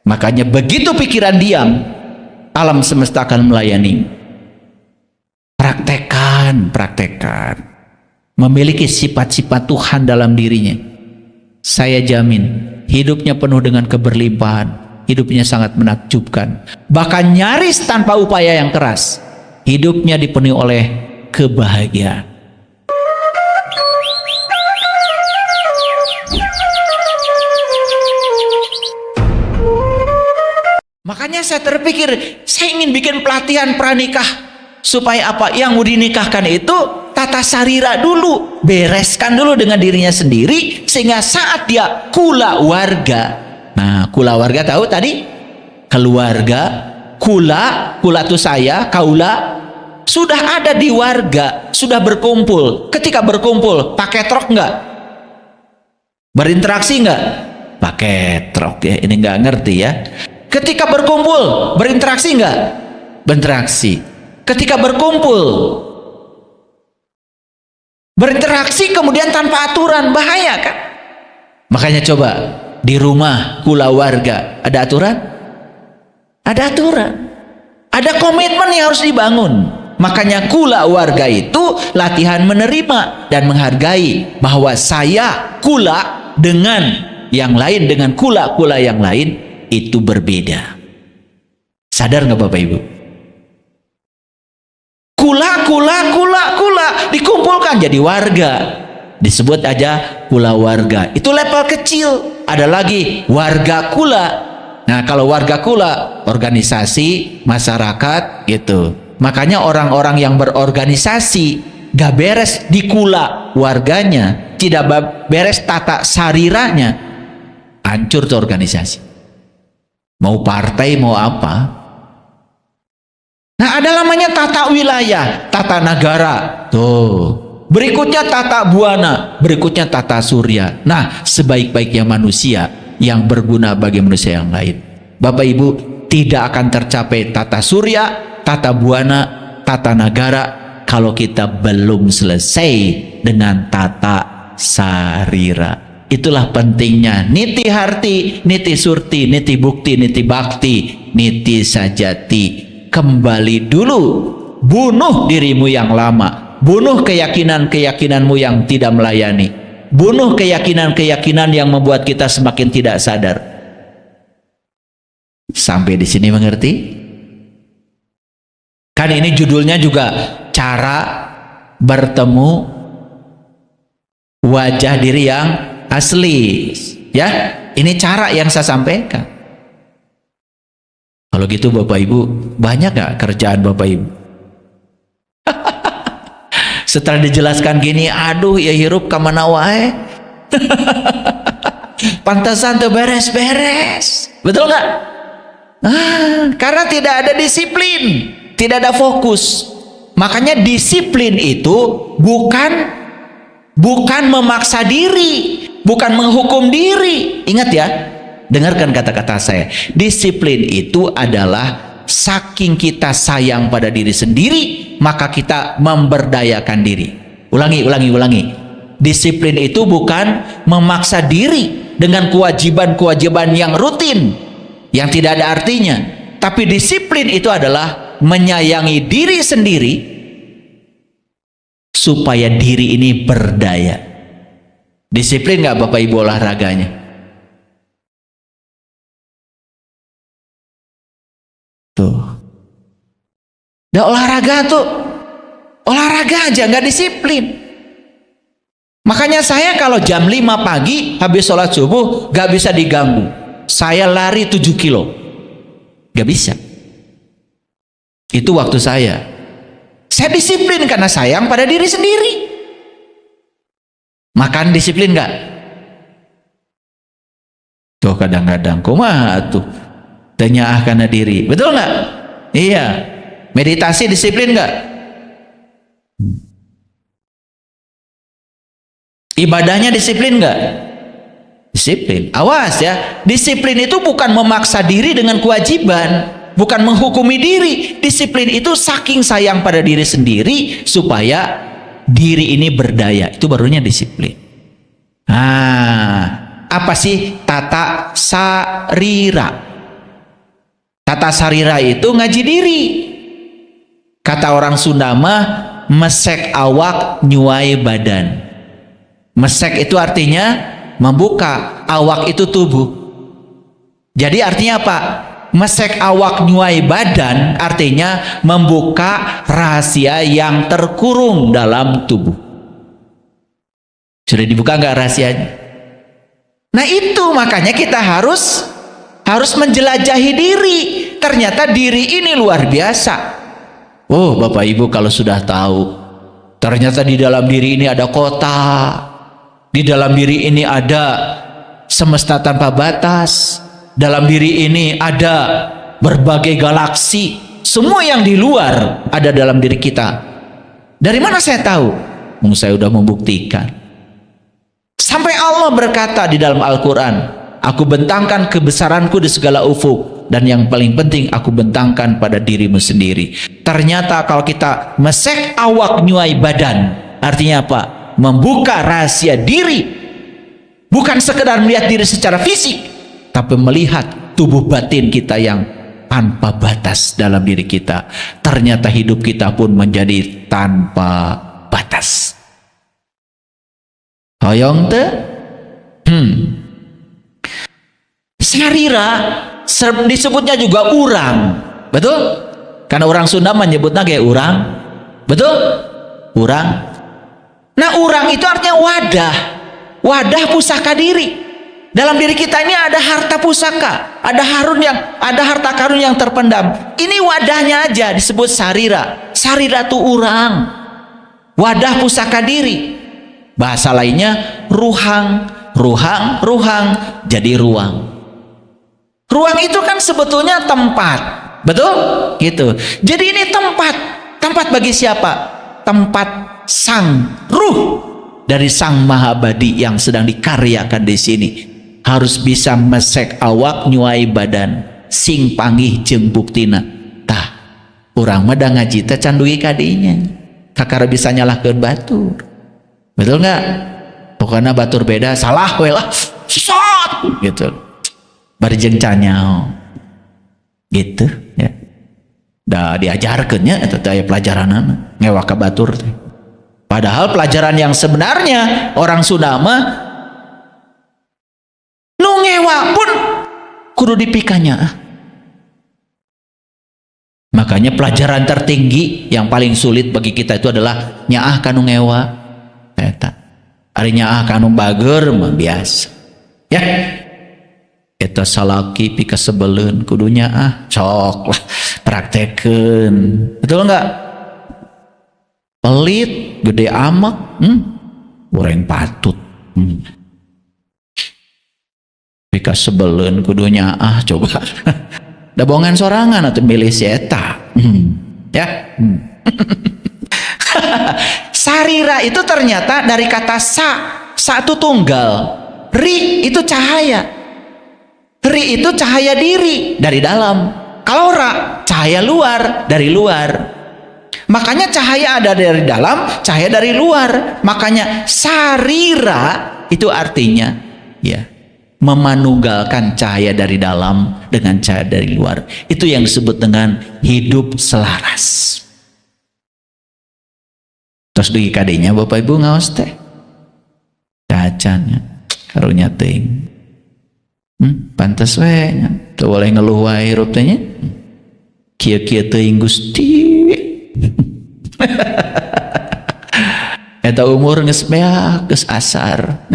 Makanya begitu pikiran diam, alam semesta akan melayani. Praktekkan, praktekkan. Memiliki sifat-sifat Tuhan dalam dirinya. Saya jamin, hidupnya penuh dengan keberlimpahan. Hidupnya sangat menakjubkan. Bahkan nyaris tanpa upaya yang keras. Hidupnya dipenuhi oleh kebahagiaan. Makanya saya terpikir, saya ingin bikin pelatihan pranikah. Supaya apa? Yang mau dinikahkan itu tata sarira dulu. Bereskan dulu dengan dirinya sendiri. Sehingga saat dia kula warga. Nah, kula warga tahu tadi? Keluarga. Kula itu saya, kaula. Sudah ada di warga. Sudah berkumpul. Ketika berkumpul, pakai truk enggak? Berinteraksi enggak? Pakai truk ya. Ini enggak ngerti ya. Ketika berkumpul, berinteraksi enggak? Berinteraksi. Ketika berkumpul, berinteraksi kemudian tanpa aturan, bahaya kan? Makanya coba, di rumah, kula warga, ada aturan? Ada aturan. Ada komitmen yang harus dibangun. Makanya kula warga itu latihan menerima dan menghargai bahwa saya kula dengan yang lain, dengan kula-kula yang lain, itu berbeda. Sadar nggak Bapak Ibu? Kula dikumpulkan jadi warga, disebut aja kula warga. Itu level kecil. Ada lagi warga kula. Nah, kalau warga kula, organisasi masyarakat gitu. Makanya orang-orang yang berorganisasi gak beres di kula warganya, tidak beres tata sariranya, hancur tuh organisasi. Mau partai mau apa. Nah, ada namanya tata wilayah, tata negara tuh, berikutnya tata buana, berikutnya tata surya. Nah, sebaik-baiknya manusia yang berguna bagi manusia yang lain, Bapak Ibu, tidak akan tercapai tata surya, tata buana, tata negara kalau kita belum selesai dengan tata sarira. Itulah pentingnya niti harti, niti surti, niti bukti, niti bakti, niti sajati. Kembali dulu, bunuh dirimu yang lama, bunuh keyakinan-keyakinanmu yang tidak melayani, bunuh keyakinan-keyakinan yang membuat kita semakin tidak sadar. Sampai di sini mengerti? Kan ini judulnya juga cara bertemu wajah diri yang asli, ya. Ini cara yang saya sampaikan. Kalau gitu Bapak Ibu, banyak gak kerjaan Bapak Ibu? Setelah dijelaskan gini, aduh ya hirup kamana wae. Pantasan tuh beres-beres. Betul gak? Karena tidak ada disiplin, tidak ada fokus. Makanya disiplin itu bukan memaksa diri, bukan menghukum diri. Ingat ya, dengarkan kata-kata saya. Disiplin itu adalah saking kita sayang pada diri sendiri, maka kita memberdayakan diri. Ulangi. Disiplin itu bukan memaksa diri dengan kewajiban-kewajiban yang rutin, yang tidak ada artinya. Tapi disiplin itu adalah menyayangi diri sendiri supaya diri ini berdaya. Disiplin nggak Bapak Ibu olahraganya? Tuh. Nah, olahraga aja nggak disiplin. Makanya saya kalau jam 5 pagi habis sholat subuh nggak bisa diganggu. Saya lari 7 kilo. Nggak bisa. Itu waktu saya. Saya disiplin karena sayang pada diri sendiri. Makan disiplin nggak? Tuh kadang-kadang kumaha tuh. Tanya karena diri, betul nggak? Iya. Meditasi disiplin nggak? Ibadahnya disiplin nggak? Disiplin. Awas ya, disiplin itu bukan memaksa diri dengan kewajiban, bukan menghukumi diri. Disiplin itu saking sayang pada diri sendiri supaya diri ini berdaya. Itu barunya disiplin. Apa sih tata sarira? Tata sarira itu ngaji diri. Kata orang Sunda mah mesek awak nyuai badan. Mesek itu artinya membuka, awak itu tubuh. Jadi artinya apa? Mesek awak nyuai badan artinya membuka rahasia yang terkurung dalam tubuh. Sudah dibuka nggak rahasianya? Nah itu makanya kita harus menjelajahi diri. Ternyata diri ini luar biasa. Oh Bapak Ibu kalau sudah tahu, ternyata di dalam diri ini ada kota, di dalam diri ini ada semesta tanpa batas, dalam diri ini ada berbagai galaksi, semua yang di luar ada dalam diri kita. Dari mana saya tahu? Saya sudah membuktikan. Sampai Allah berkata di dalam Al-Quran, aku bentangkan kebesaranku di segala ufuk, dan yang paling penting aku bentangkan pada dirimu sendiri. Ternyata kalau kita mesek awak nyuai badan, artinya apa? Membuka rahasia diri. Bukan sekedar melihat diri secara fisik, tapi melihat tubuh batin kita yang tanpa batas dalam diri kita. Ternyata hidup kita pun menjadi tanpa batas. Hoyong te? Sarira disebutnya juga urang, betul? Karena orang Sunda menyebutnya kayak urang, betul? Urang. Nah urang itu artinya wadah pusaka diri. Dalam diri kita ini ada harta pusaka, ada harta karun yang terpendam. Ini wadahnya aja disebut sarira. Sarira itu urang, wadah pusaka diri. Bahasa lainnya ruhang jadi ruang. Ruang itu kan sebetulnya tempat, betul? Gitu. Jadi ini tempat bagi siapa? Tempat sang ruh dari sang Mahabadi yang sedang dikaryakan di sini. Harus bisa mesek awak nyuai badan, sing panggih jeung buktina. Tah, urang mah da ngaji teh candugi kadinya. Kakara bisa nyalahkeun batur. Betul nggak? Pokoknya batur beda, salah we lah. Sesat gitu. Bari jeung canyao. Gitu ya. Da diajarkeunnya eta teh aya pelajaranna ngewa ka batur teh. Padahal pelajaran yang sebenarnya orang Sunda mah nu ngewa pun kudu dipikanya. Makanya pelajaran tertinggi yang paling sulit bagi kita itu adalah nyaah kanu ngewa. Eta ari nyaah kanu bager mah biasa. Ya. Eta salaki pika sebeleun kudu nyaah cok lah praktekeun. Betul enggak? Pelit gede amak, goreng patut. Pika sebeleun kudu nyaah coba. Da bohongan sorangan atau milih si eta. Ya. Sarira itu ternyata dari kata sa itu tunggal, ri itu cahaya, ri itu cahaya diri dari dalam, kalau ra cahaya luar dari luar. Makanya cahaya ada dari dalam, cahaya dari luar. Makanya sarira itu artinya ya memanunggalkan cahaya dari dalam dengan cahaya dari luar. Itu yang disebut dengan hidup selaras. Terus dugi kadinya Bapak Ibu ngaos teh cacannya karunya teuing pantes we nya teu boleh ngeluh wae hirup teh nya kieu-kieu teuing Gusti. Eta umur geus beak geus asar.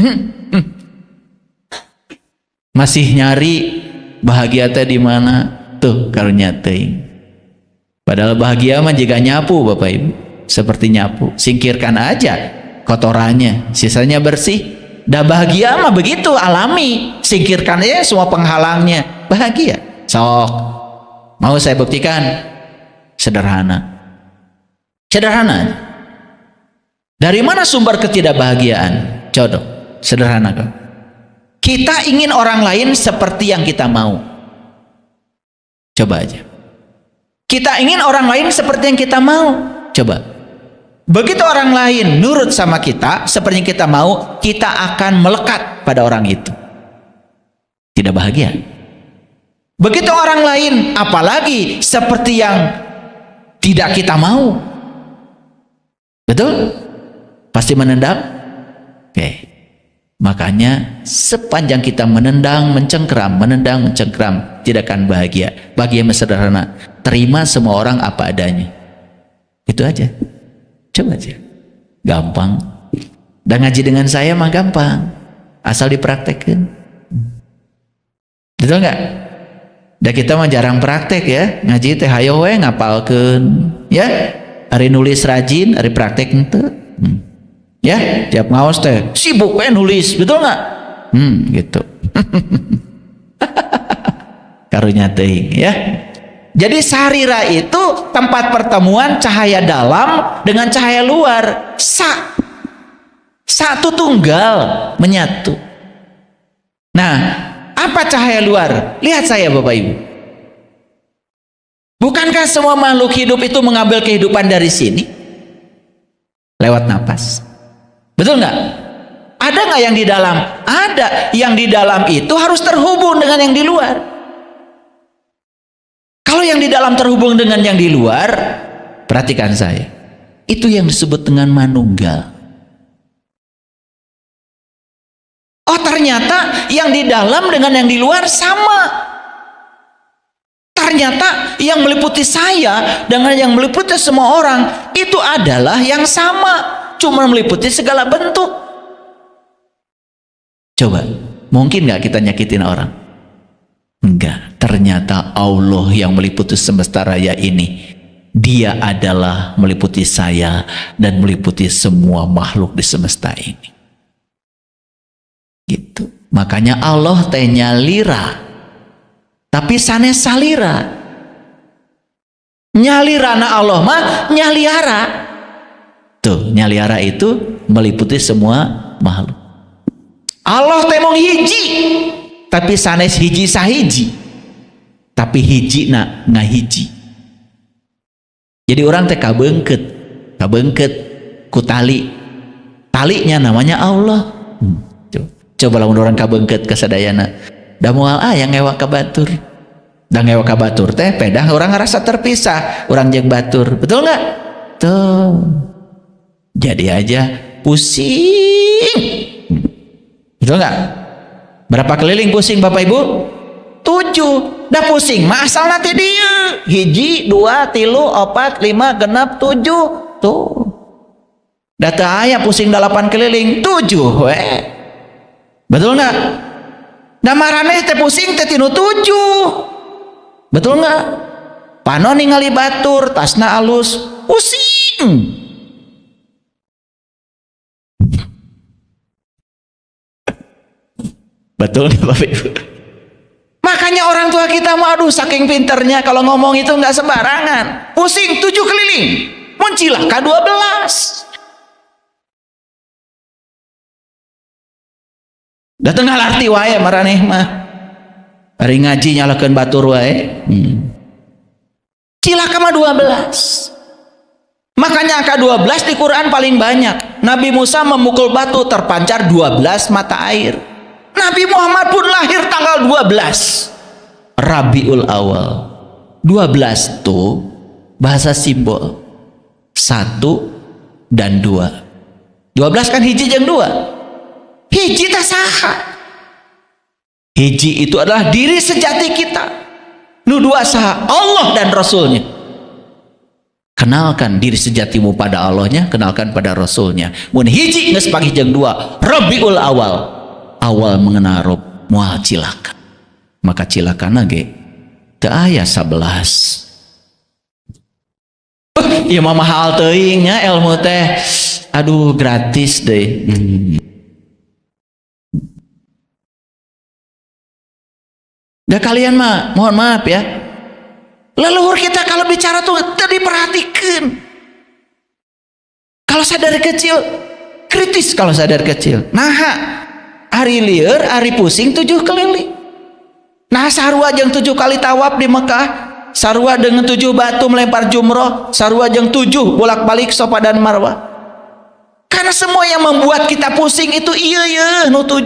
Masih nyari bahagia teh di mana? Tuh karunya teuing. Padahal bahagia mah juga nyapu Bapak Ibu. Seperti nyapu, singkirkan aja kotorannya, sisanya bersih. Dah bahagia mah begitu alami, singkirkan aja semua penghalangnya, bahagia. Sok, mau saya buktikan? Sederhana. Dari mana sumber ketidakbahagiaan? Coba, sederhana kan? Kita ingin orang lain seperti yang kita mau. Coba aja. Kita ingin orang lain seperti yang kita mau. Coba. Begitu orang lain nurut sama kita seperti yang kita mau, kita akan melekat pada orang itu. Tidak bahagia. Begitu orang lain, apalagi seperti yang tidak kita mau. Betul? Pasti menendang? Oke. Makanya sepanjang kita menendang, mencengkram, tidak akan bahagia. Bahagia sederhana. Terima semua orang apa adanya. Itu aja. Coba aja. Gampang. Dan ngaji dengan saya mah gampang. Asal dipraktekkan. Betul nggak? Dan kita mah jarang praktek ya. Ngaji teh hayo we ngapalkeun. Ya. Hari nulis rajin, hari praktek henteu. Ya, tiap ngaos teh sibuk we nulis, betul nggak? Gitu. Karunya teuing ya. Jadi sarira itu tempat pertemuan cahaya dalam dengan cahaya luar. Satu tunggal menyatu. Nah, apa cahaya luar? Lihat saya Bapak Ibu. Bukankah semua makhluk hidup itu mengambil kehidupan dari sini? Lewat napas. Betul nggak? Ada nggak yang di dalam? Ada. Yang di dalam itu harus terhubung dengan yang di luar. Kalau yang di dalam terhubung dengan yang di luar, perhatikan saya. Itu yang disebut dengan manunggal. Oh ternyata yang di dalam dengan yang di luar sama. Ternyata yang meliputi saya dengan yang meliputi semua orang itu adalah yang sama. Cuma meliputi segala bentuk. Coba, mungkin nggak kita nyakitin orang? Enggak. Ternyata Allah yang meliputi semesta raya ini, Dia adalah meliputi saya dan meliputi semua makhluk di semesta ini. Gitu. Makanya Allah teh nyalira, tapi sanes salira. Nyalirana Allah mah nyaliara. Tuh, nyaliara itu meliputi semua makhluk. Allah temong hiji, tapi sanes hiji sahiji. Tapi hiji na ngahiji. Jadi orang teh kabengket ku tali. Talinya namanya Allah. Coba lamun orang kabengket kasadayana. Da moal yang ngewak ka batur. Da ngewak ka batur teh pedah orang ngerasa terpisah, orang jeung batur. Betul nggak? Tuh. Jadi aja pusing. Betul nggak? Berapa keliling pusing Bapak Ibu? 7. Dah pusing mah asal nanti dia 1, 2, 3, 4, 5, 6, 7. Tuh. Data ayah pusing 8 keliling 7 we. Betul nggak? Da marane teh pusing teh tinu 7. Betul nggak? Panon ningali batur tasna alus pusing. Betul nih Bapak Ibu. Makanya orang tua kita mah aduh saking pinternya kalau ngomong itu nggak sembarangan. Pusing 7 keliling, muncilah K12. Dateng ngalarti wae maraneh mah. Hari ngaji nyalakeun batur wae. Cilaka mah 12. Makanya angka 12 di Quran paling banyak. Nabi Musa memukul batu terpancar 12 mata air. Nabi Muhammad pun lahir tanggal 12 Rabiul Awal. 12 tuh bahasa simbol 1 dan 2. 12 kan hiji jeung 2. Hiji teh saha? Hiji itu adalah diri sejati kita. Nu 2 saha? Allah dan Rasulnya. Kenalkan diri sejatimu pada Allahnya, kenalkan pada Rasulnya. Mun hiji geus pagi jeung 2 Rabiul Awal. Awal mengenal Rob mual cilaka. Maka cilakana ge teu aya 11. Ieu mah mahal teuing nya ilmu teh. Aduh gratis deh. Dah kalian mah mohon maaf ya. Leluhur kita kalau bicara tuh diperhatikan. Kalau sadar kecil kritis kalau sadar kecil. Nah, hari lieur, hari pusing 7 keliling. Nah sarua jeung 7 kali tawaf di Mekah, sarua dengan 7 batu melempar jumroh, sarua jeung 7 bolak-balik Safa dan Marwah. Karena semua yang membuat kita pusing itu iya nu 7.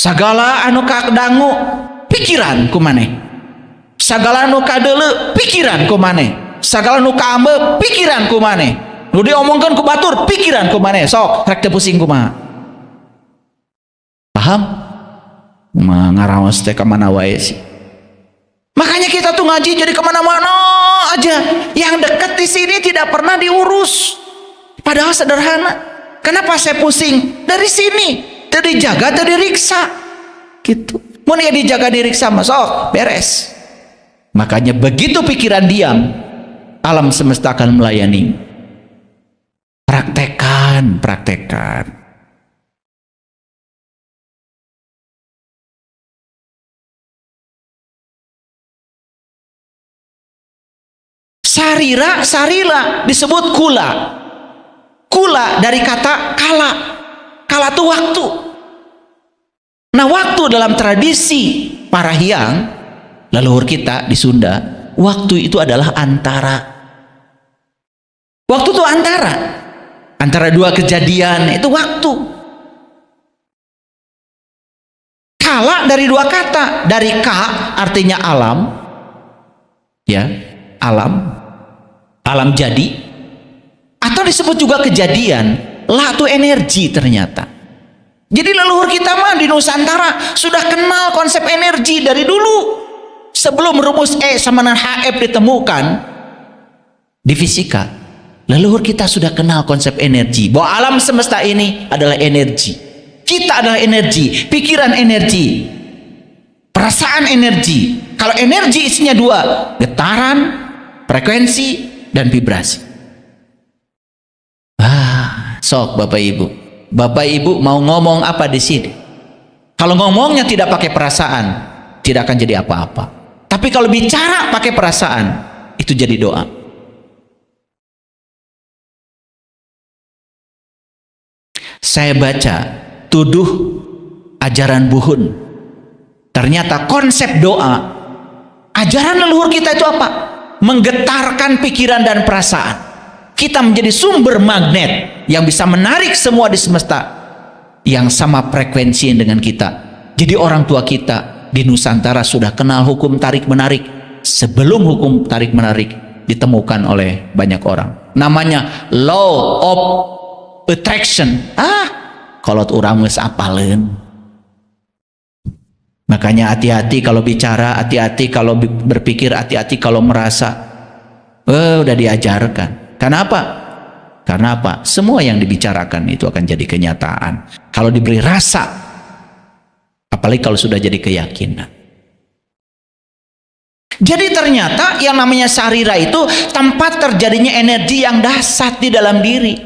Sagala anu kadangu pikiran ku maneh. Sagala anu kadeuleu pikiran ku maneh. Sagala anu kaambe pikiran ku maneh. Nu diomongkeun ku batur pikiran ku maneh. Sok rek teu pusing kumaha. Paham? Ngaraos teh ka mana wae sih. Makanya kita tuh ngaji jadi kemana-mana aja. Yang dekat di sini tidak pernah diurus. Padahal sederhana. Kenapa saya pusing? Dari sini. Tadi dijaga, tadi diriksa. Gitu. Mau ya dijaga diriksa masuk beres. Makanya begitu pikiran diam, alam semesta akan melayani. Praktekkan, praktekkan. Sarira, sarila disebut kula. Kula dari kata kala. Kala itu waktu. Nah, waktu dalam tradisi para hyang leluhur kita di Sunda, waktu itu adalah antara. Waktu itu antara dua kejadian, itu waktu. Kala dari dua kata, dari ka artinya alam, ya, alam jadi, atau disebut juga kejadian. La itu energi ternyata. Jadi leluhur kita mah di Nusantara sudah kenal konsep energi dari dulu. Sebelum rumus E sama dengan HF ditemukan di fisika, leluhur kita sudah kenal konsep energi, bahwa alam semesta ini adalah energi. Kita adalah energi, pikiran energi, perasaan energi. Kalau energi isinya dua, getaran, frekuensi, dan vibrasi. Sok Bapak Ibu. Bapak Ibu mau ngomong apa di sini? Kalau ngomongnya tidak pakai perasaan, tidak akan jadi apa-apa. Tapi kalau bicara pakai perasaan, itu jadi doa. Saya baca tuduh ajaran Buhun. Ternyata konsep doa, ajaran leluhur kita itu apa? Menggetarkan pikiran dan perasaan. Kita menjadi sumber magnet yang bisa menarik semua di semesta yang sama frekuensi dengan kita. Jadi orang tua kita di Nusantara sudah kenal hukum tarik-menarik sebelum hukum tarik-menarik ditemukan oleh banyak orang. Namanya law of attraction. Kalau orang geus apaleun. Makanya hati-hati kalau bicara, hati-hati kalau berpikir, hati-hati kalau merasa. Udah diajarkan. Kenapa? Karena apa? Semua yang dibicarakan itu akan jadi kenyataan. Kalau diberi rasa, apalagi kalau sudah jadi keyakinan. Jadi ternyata yang namanya sarira itu tempat terjadinya energi yang dahsyat di dalam diri.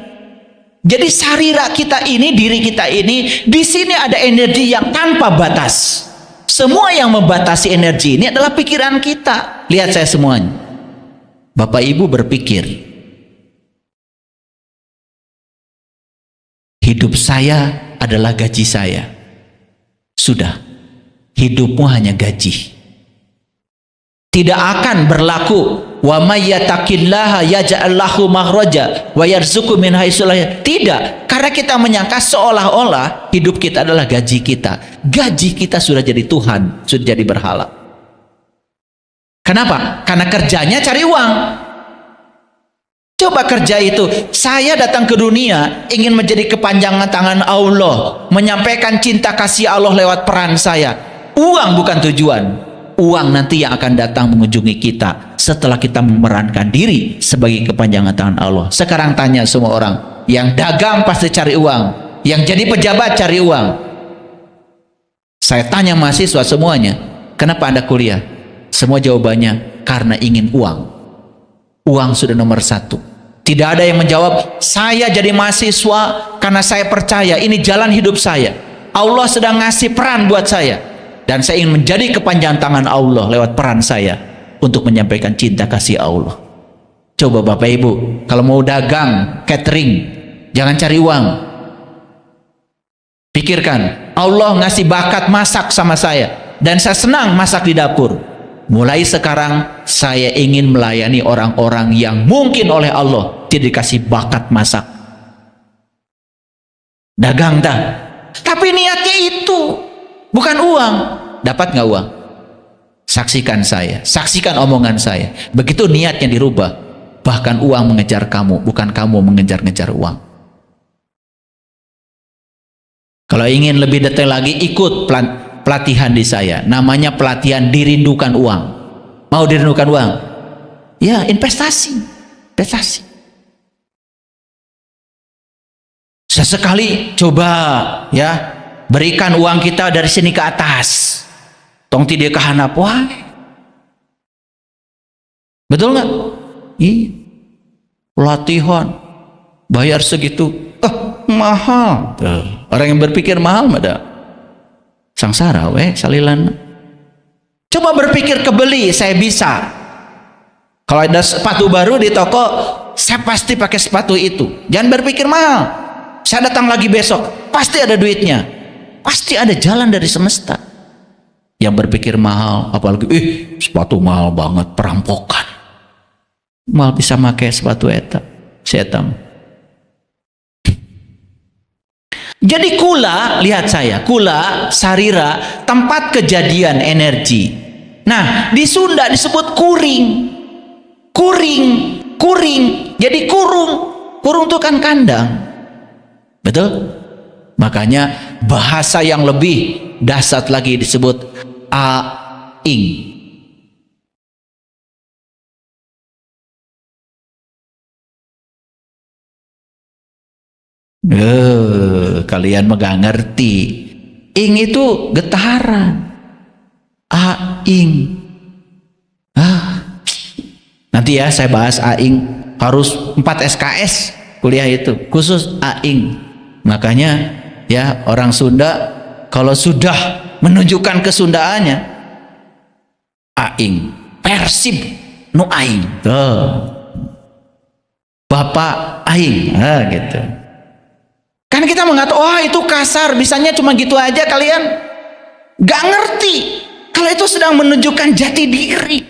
Jadi sarira kita ini, diri kita ini, di sini ada energi yang tanpa batas. Semua yang membatasi energi ini adalah pikiran kita. Lihat saya semuanya. Bapak Ibu berpikir, hidup saya adalah gaji saya. Sudah, hidupmu hanya gaji. Tidak akan berlaku wa may yattaqillaha yaj'al lahu makhraja wa yarzuqhu min haitsu la yahtasib. Tidak, karena kita menyangka seolah-olah hidup kita adalah gaji kita. Gaji kita sudah jadi Tuhan, sudah jadi berhala. Kenapa? Karena kerjanya cari uang. Coba kerja itu, saya datang ke dunia ingin menjadi kepanjangan tangan Allah, menyampaikan cinta kasih Allah lewat peran saya. Uang bukan tujuan. Uang nanti yang akan datang mengunjungi kita setelah kita memerankan diri sebagai kepanjangan tangan Allah. Sekarang tanya semua orang, yang dagang pasti cari uang, yang jadi pejabat cari uang. Saya tanya mahasiswa semuanya, kenapa Anda kuliah? Semua jawabannya, karena ingin uang. Uang sudah nomor satu. Tidak ada yang menjawab, saya jadi mahasiswa karena saya percaya ini jalan hidup saya. Allah sedang ngasih peran buat saya. Dan saya ingin menjadi kepanjangan tangan Allah lewat peran saya untuk menyampaikan cinta kasih Allah. Coba Bapak Ibu, kalau mau dagang, catering, jangan cari uang. Pikirkan, Allah ngasih bakat masak sama saya. Dan saya senang masak di dapur. Mulai sekarang saya ingin melayani orang-orang yang mungkin oleh Allah tidak dikasih bakat masak. Dagang dah. Tapi niatnya itu. bukan uang. Dapat nggak uang? Saksikan saya, saksikan omongan saya. Begitu niatnya dirubah, bahkan uang mengejar kamu, bukan kamu mengejar-ngejar uang. Kalau ingin lebih detail lagi, ikut pelatihan di saya. Namanya pelatihan dirindukan uang. Mau dirindukan uang? Ya, investasi. Investasi. Sesekali coba ya, berikan uang kita dari sini ke atas. Tong tidak kehanap. Wah. Betul nggak? Iya. Pelatihan. Bayar segitu. Mahal. Orang yang berpikir mahal ada sangsara salilan. Coba berpikir kebeli, saya bisa. Kalau ada sepatu baru di toko, saya pasti pakai sepatu itu. Jangan berpikir mahal. Saya datang lagi besok, pasti ada duitnya. Pasti ada jalan dari semesta. Yang berpikir mahal, apalagi sepatu mahal banget, perampokan. Mal bisa pakai sepatu eta, setam. Jadi kula, lihat saya, kula, sarira, tempat kejadian energi. Nah, di Sunda disebut kuring. Kuring. Jadi kurung. Kurung itu kan kandang. Betul? Makanya bahasa yang lebih dahsyat lagi disebut aing. Kalian mah gak ngerti. Ing itu getaran. Aing. Nanti ya saya bahas aing. Harus 4 SKS kuliah itu khusus aing. Makanya ya orang Sunda kalau sudah menunjukkan kesundaannya aing, persib nu aing. Tuh. Bapak aing. Gitu. Kan kita mengatakan, wah itu kasar, bisanya cuma gitu aja kalian. Gak ngerti. Kalau itu sedang menunjukkan jati diri.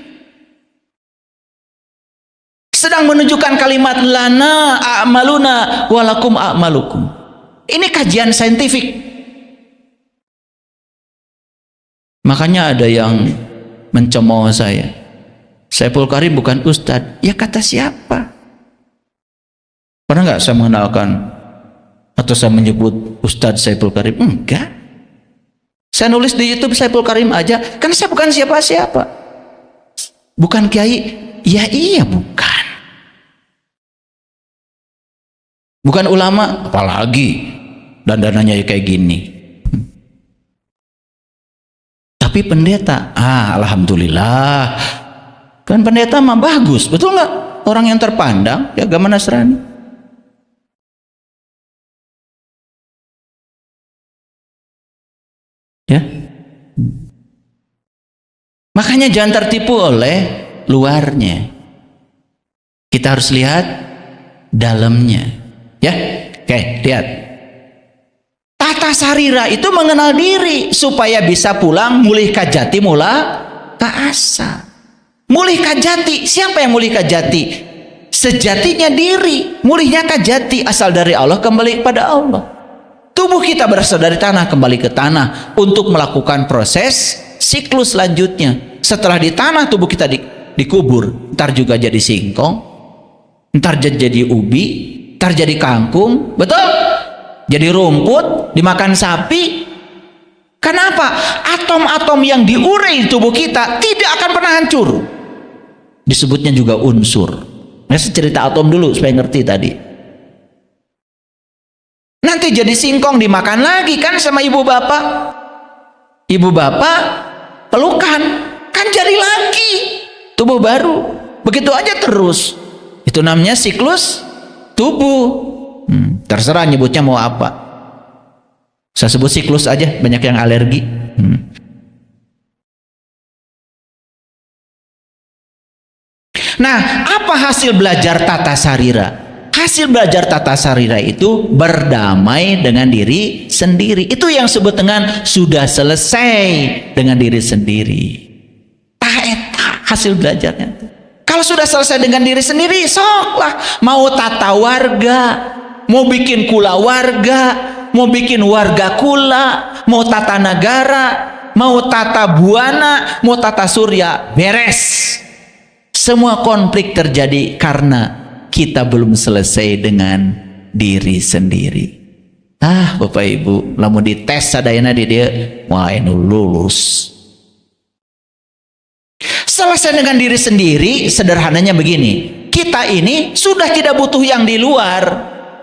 Sedang menunjukkan kalimat lana a'maluna walakum a'malukum. Ini kajian saintifik. Makanya ada yang mencemooh saya. Saiful Karim bukan ustadz. Ya kata siapa? Pernah nggak saya mengenalkan atau saya menyebut Ustadz Saiful Karim? Enggak. Saya nulis di YouTube Saiful Karim aja, kan saya bukan siapa-siapa. Bukan kiai, ya iya bukan. Bukan ulama, apalagi dandanannya kayak gini. Tapi pendeta, alhamdulillah. Kan pendeta mah bagus, betul nggak? Orang yang terpandang, ya agama Nasrani. Ya, makanya jangan tertipu oleh luarnya. Kita harus lihat dalamnya. Ya, oke, lihat. Tata sarira itu mengenal diri supaya bisa pulang mulih kajati mula kaasa. Mulih kajati, siapa yang mulih kajati? Sejatinya diri, mulihnya kajati asal dari Allah kembali kepada Allah. Tubuh kita berasal dari tanah, kembali ke tanah untuk melakukan proses siklus selanjutnya. Setelah di tanah tubuh kita dikubur, ntar juga jadi singkong, ntar jadi ubi, ntar jadi kangkung, betul? Jadi rumput, dimakan sapi. Kenapa? Atom-atom yang diurai di tubuh kita tidak akan pernah hancur. Disebutnya juga unsur. Nah, cerita atom dulu supaya ngerti tadi. Nanti jadi singkong dimakan lagi kan sama ibu bapak. Ibu bapak pelukan, kan jadi lagi tubuh baru. Begitu aja terus. Itu namanya siklus tubuh. Terserah nyebutnya mau apa. Saya sebut siklus aja, banyak yang alergi. Nah, apa hasil belajar tata sarira? Hasil belajar tata sarira itu berdamai dengan diri sendiri. Itu yang disebut dengan sudah selesai dengan diri sendiri. Taeta hasil belajarnya. Kalau sudah selesai dengan diri sendiri, soklah mau tata warga, mau bikin kula warga, mau bikin warga kula, mau tata negara, mau tata buana, mau tata surya, beres. Semua konflik terjadi karena kita belum selesai dengan diri sendiri. Bapak Ibu, lamun dites sadayana di dia, wah anu lulus. Selesai dengan diri sendiri, sederhananya begini. Kita ini sudah tidak butuh yang di luar.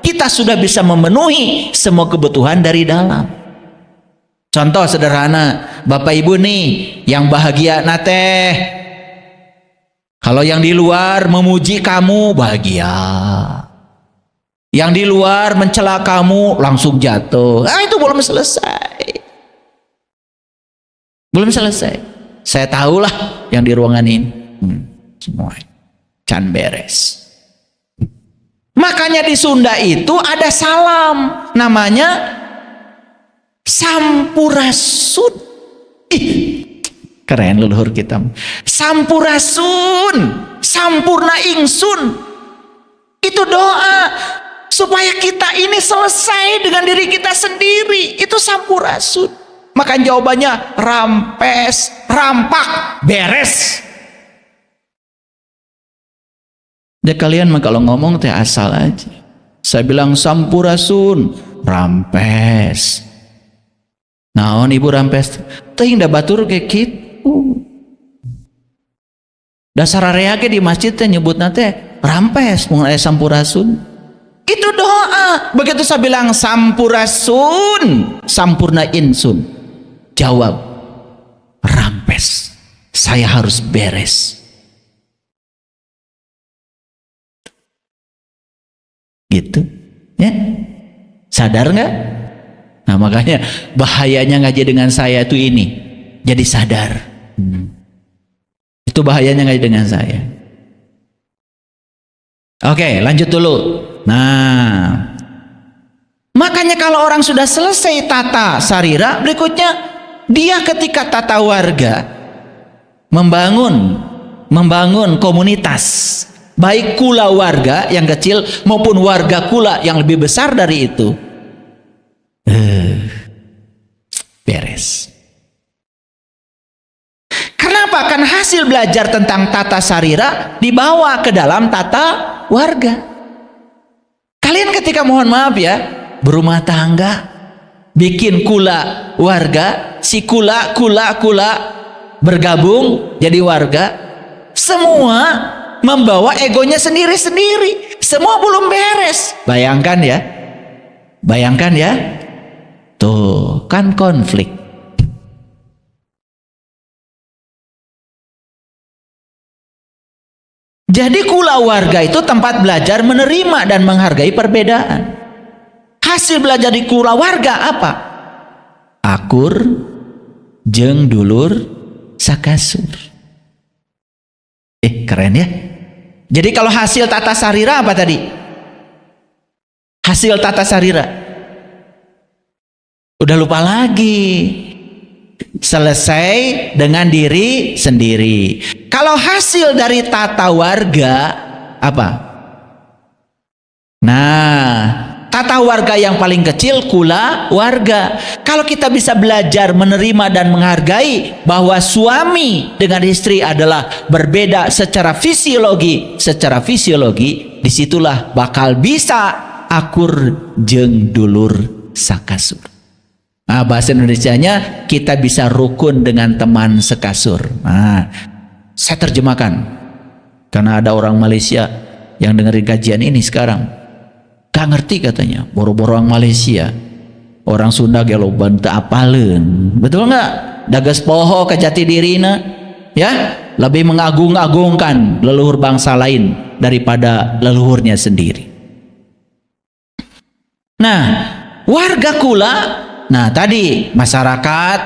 Kita sudah bisa memenuhi semua kebutuhan dari dalam. Contoh sederhana, Bapak Ibu nih yang bahagia nate. Kalau yang di luar memuji kamu bahagia. Yang di luar mencela kamu langsung jatuh. Itu belum selesai. Belum selesai. Saya tahulah yang di ruangan ini. Semua can beres. Makanya di Sunda itu ada salam. Namanya Sampurasun. Keren leluhur kita. Sampurasun, sampurna ingsun. Itu doa supaya kita ini selesai dengan diri kita sendiri. Itu sampurasun. Maka jawabannya rampes, rampak, beres. Ya kalian mah kalau ngomong teh asal aja. Saya bilang sampurasun, rampes. Naon ibu rampes? Teh indah batur kayak gitu. Dasar area di masjid teh nyebut nate rampes mengenai sampurasun. Itu doa. Begitu saya bilang sampurasun, sampurna insun. Jawab rampes. Saya harus beres. Gitu, ya? Sadar nggak? Nah makanya bahayanya ngaji dengan saya itu ini. Jadi sadar. Itu bahayanya ngaji dengan saya. Oke, lanjut dulu. Nah, makanya kalau orang sudah selesai tata sarira, berikutnya dia ketika tata warga membangun komunitas, baik kula warga yang kecil maupun warga kula yang lebih besar dari itu. Beres. Kenapa? Kan hasil belajar tentang tata sarira dibawa ke dalam tata warga. Kalian ketika mohon maaf ya berumah tangga, bikin kula warga, si kula bergabung jadi warga, semua membawa egonya sendiri-sendiri, semua belum beres. Bayangkan ya, tuh kan konflik. Jadi kula warga itu tempat belajar menerima dan menghargai perbedaan. Hasil belajar di kula warga apa? Akur jeung dulur sakasur. Keren ya. Jadi kalau hasil tata sarira apa tadi? Hasil tata sarira. Udah lupa lagi. Selesai dengan diri sendiri. Kalau hasil dari tata warga apa? Nah, tata warga yang paling kecil kula warga. Kalau kita bisa belajar menerima dan menghargai bahwa suami dengan istri adalah berbeda secara fisiologi, disitulah bakal bisa akur jeung dulur sakasur. Nah, bahasa Indonesianya kita bisa rukun dengan teman sekasur. Nah, saya terjemahkan karena ada orang Malaysia yang dengerin kajian ini sekarang. Gak ngerti katanya, boro-boro orang Malaysia. Orang Sunda gelo banta apaleun. Betul nggak? Dagas poho ke jati dirina, ya, lebih mengagung-agungkan leluhur bangsa lain daripada leluhurnya sendiri. Nah, warga kula. Nah tadi masyarakat,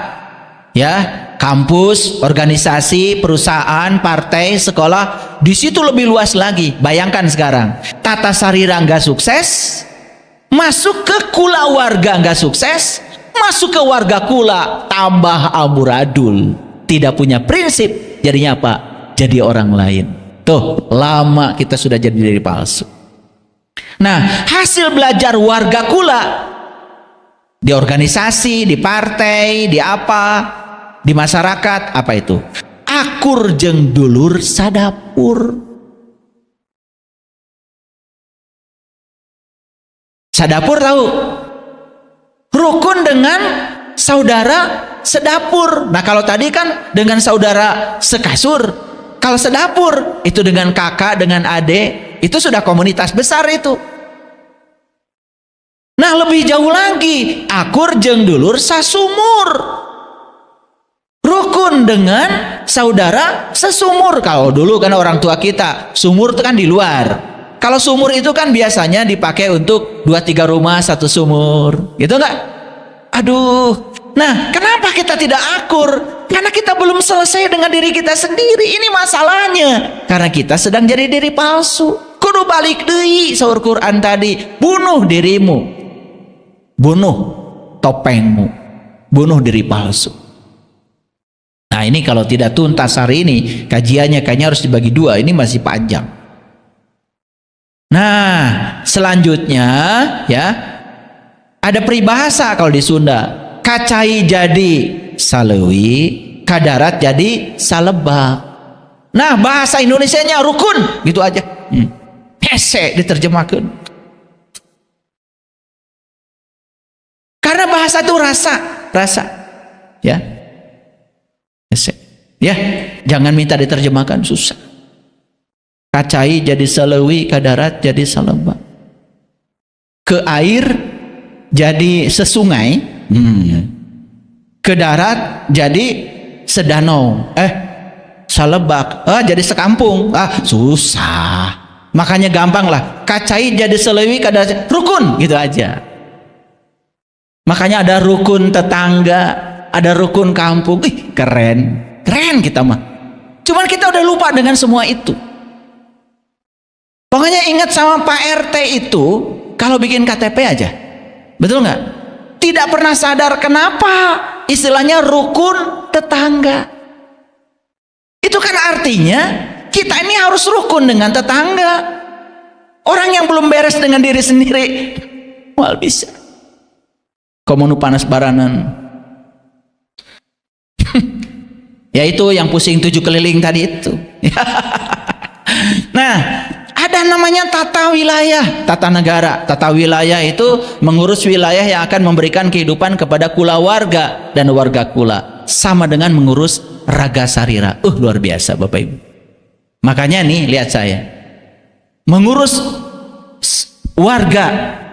ya, kampus, organisasi, perusahaan, partai, sekolah, di situ lebih luas lagi. Bayangkan sekarang, tata sarira nggak sukses, masuk ke kula warga nggak sukses, masuk ke warga kula tambah amburadul, tidak punya prinsip, jadinya apa? Jadi orang lain. Tuh lama kita sudah jadi diri palsu. Nah hasil belajar warga kula Di organisasi, di partai, di apa, di masyarakat, apa itu? Akur jeung dulur sadapur. Sadapur tahu? Rukun dengan saudara sedapur. Nah kalau tadi kan dengan saudara sekasur. Kalau sedapur itu dengan kakak, dengan adik, itu sudah komunitas besar itu. Nah lebih jauh lagi, akur jeung dulur sasumur. Rukun dengan saudara sesumur. Kalau dulu kan orang tua kita, sumur itu kan di luar. Kalau sumur itu kan biasanya dipakai untuk 2-3 rumah satu sumur, gitu nggak? Aduh, nah kenapa kita tidak akur? Karena kita belum selesai dengan diri kita sendiri. Ini masalahnya. Karena kita sedang jadi diri palsu. Kudu balik deui saur Quran tadi. Bunuh dirimu, bunuh topengmu, bunuh diri palsu. Nah ini kalau tidak tuntas hari ini, kajiannya kayaknya harus dibagi 2. Ini masih panjang. Nah selanjutnya ya, ada peribahasa kalau di Sunda, kacai jadi salewi, kadarat jadi salebak. Nah bahasa Indonesianya rukun gitu aja, hese diterjemahkan. Karena bahasa itu rasa ya, hese ya, jangan minta diterjemahkan, susah. Kacai jadi salewi, kadarat jadi salebak. Ke air jadi sesungai, ke darat jadi sedanau, salebak, jadi sekampung. Susah. Makanya gampang lah, kacai jadi selewi, kadarat rukun, gitu aja. Makanya ada rukun tetangga, ada rukun kampung. Keren kita mah. Cuman kita udah lupa dengan semua itu. Pokoknya ingat sama Pak RT itu kalau bikin KTP aja, betul nggak? Tidak pernah sadar kenapa istilahnya rukun tetangga. Itu kan artinya kita ini harus rukun dengan tetangga. Orang yang belum beres dengan diri sendiri mal bisa komo panas baranan. Ya itu yang pusing 7 keliling tadi itu. Nah ada namanya tata wilayah, tata negara. Tata wilayah itu mengurus wilayah yang akan memberikan kehidupan kepada kula warga dan warga kula. Sama dengan mengurus raga sarira. Luar biasa Bapak Ibu. Makanya nih lihat saya. Mengurus warga,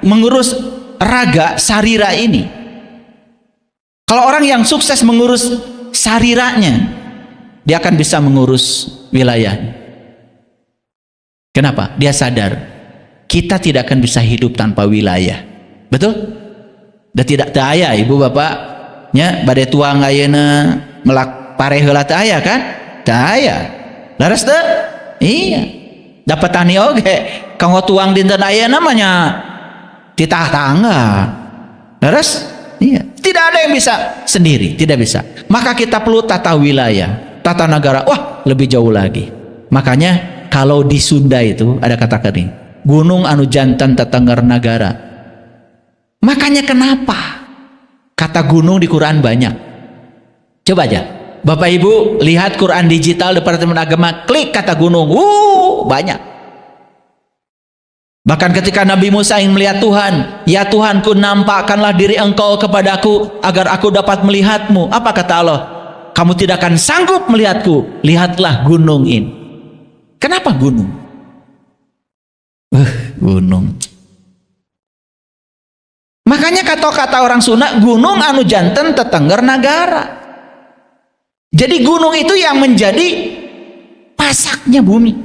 mengurus raga sarira ini. Kalau orang yang sukses mengurus sariranya, dia akan bisa mengurus wilayahnya. Kenapa? Dia sadar kita tidak akan bisa hidup tanpa wilayah. Betul? Dan tidak daya ibu bapaknya badai tuang ayeuna melak pare heula teu aya kan? Daya. Laras teu? Iya. Dapat tani oge kanggo tuang dinten ayeuna namanya titah tangga. Laras? Iya. Tidak ada yang bisa sendiri, tidak bisa. Maka kita perlu tata wilayah, tata negara. Wah, lebih jauh lagi. Makanya kalau di Sunda itu ada kata kering, gunung anu jantan tetengger nagara. Makanya kenapa kata gunung di Quran banyak? Coba aja Bapak Ibu lihat Quran digital Departemen Agama, klik kata gunung, banyak. Bahkan ketika Nabi Musa ingin melihat Tuhan, ya Tuhanku, nampakkanlah diri engkau kepadaku agar aku dapat melihatmu. Apa kata Allah? Kamu tidak akan sanggup melihatku, lihatlah gunung ini. Kenapa gunung? Gunung. Makanya kata-kata orang Sunda, gunung anu janten tetengger nagara. Jadi gunung itu yang menjadi pasaknya bumi.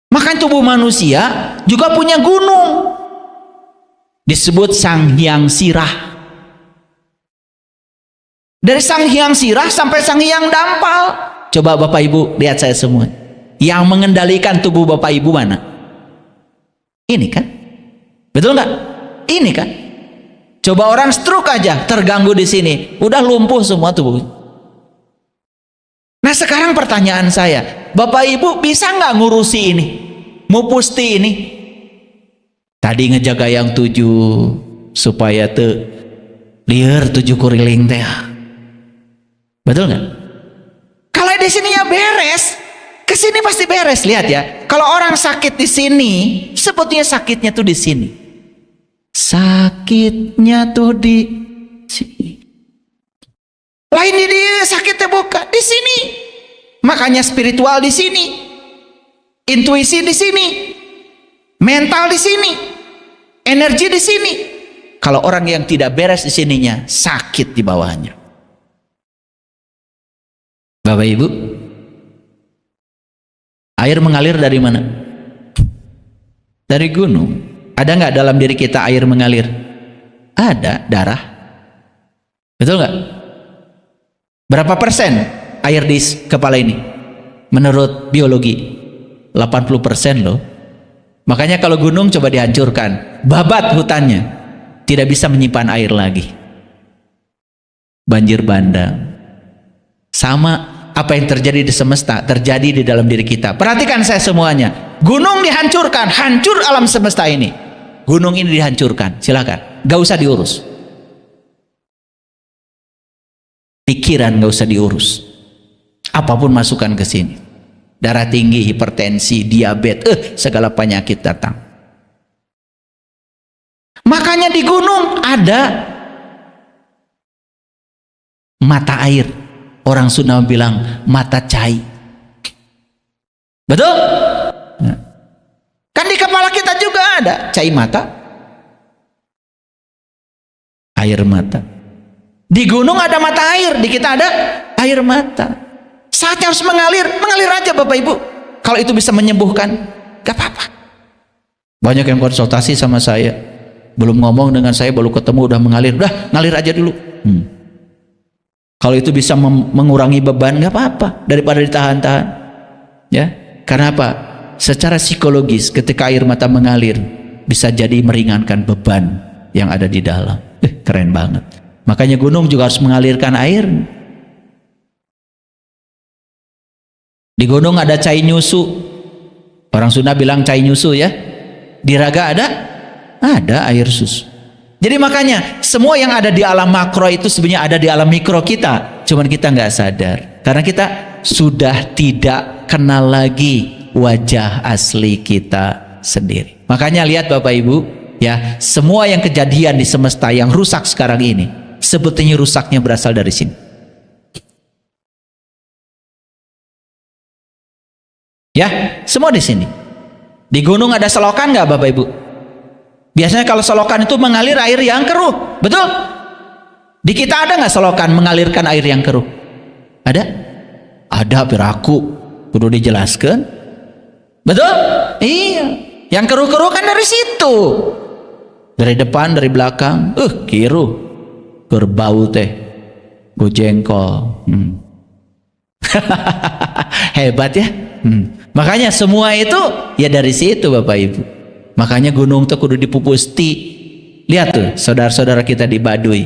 Maka tubuh manusia juga punya gunung. Disebut Sang Hyang Sirah. Dari Sang Hyang Sirah sampai Sang Hyang Dampal. Coba Bapak Ibu lihat saya semua. Yang mengendalikan tubuh Bapak Ibu mana? Ini kan? Betul nggak? Ini kan? Coba orang stroke aja terganggu di sini, udah lumpuh semua tubuh. Nah sekarang pertanyaan saya, Bapak Ibu bisa nggak ngurusi ini? Mupusti ini? Tadi ngejaga yang 7, supaya liar 7 kuriling teh. Betul nggak? Kalau di sininya beres, ke sini pasti beres. Lihat ya, kalau orang sakit di sini, sebetulnya sakitnya tuh di sini. Sakitnya tuh di sini. Lain di dia sakitnya bukan di sini. Makanya spiritual di sini, intuisi di sini, mental di sini, energi di sini. Kalau orang yang tidak beres di sininya, sakit di bawahnya. Bapak Ibu, air mengalir dari mana? Dari gunung. Ada nggak dalam diri kita air mengalir? Ada, darah. Betul nggak? Berapa persen air di kepala ini? Menurut biologi 80% loh. Makanya kalau gunung coba dihancurkan, babat hutannya, tidak bisa menyimpan air lagi. Banjir bandang. Sama apa yang terjadi di semesta terjadi di dalam diri kita. Perhatikan saya semuanya. Gunung dihancurkan, hancur alam semesta ini. Gunung ini dihancurkan, silakan, gak usah diurus. Pikiran gak usah diurus. Apapun masukkan ke sini. Darah tinggi, hipertensi, diabetes, segala penyakit datang. Makanya di gunung ada mata air. Orang Sunda bilang mata cai. Betul? Kan di kepala kita juga ada cai mata. Air mata. Di gunung ada mata air, di kita ada air mata. Saatnya harus mengalir, mengalir aja Bapak Ibu. Kalau itu bisa menyembuhkan, gak apa-apa. Banyak yang konsultasi sama saya, belum ngomong dengan saya, baru ketemu udah mengalir. Udah, ngalir aja dulu. Kalau itu bisa mengurangi beban, gak apa-apa, daripada ditahan-tahan. Ya, karena apa? Secara psikologis, ketika air mata mengalir, bisa jadi meringankan beban yang ada di dalam. Keren banget. Makanya gunung juga harus mengalirkan air. Di gunung ada cai nyusu. Orang Sunda bilang cai nyusu ya. Di raga ada air susu. Jadi makanya semua yang ada di alam makro itu sebenarnya ada di alam mikro kita. Cuman kita nggak sadar. Karena kita sudah tidak kenal lagi wajah asli kita sendiri. Makanya lihat Bapak Ibu ya, semua yang kejadian di semesta yang rusak sekarang ini sebetulnya rusaknya berasal dari sini. Ya, semua di sini. Di gunung ada selokan nggak Bapak Ibu? Biasanya kalau selokan itu mengalir air yang keruh, betul? Di kita ada nggak selokan mengalirkan air yang keruh? Ada? Ada, piraku. Perlu dijelaskan. Betul? Iya. Yang keruh-keruh kan dari situ. Dari depan, dari belakang. Kiru. Berbau teh. Gojengkol. Hebat ya. Makanya semua itu ya dari situ Bapak Ibu. Makanya gunung tuh kudu dipupusti. Lihat tuh saudara-saudara kita di Baduy,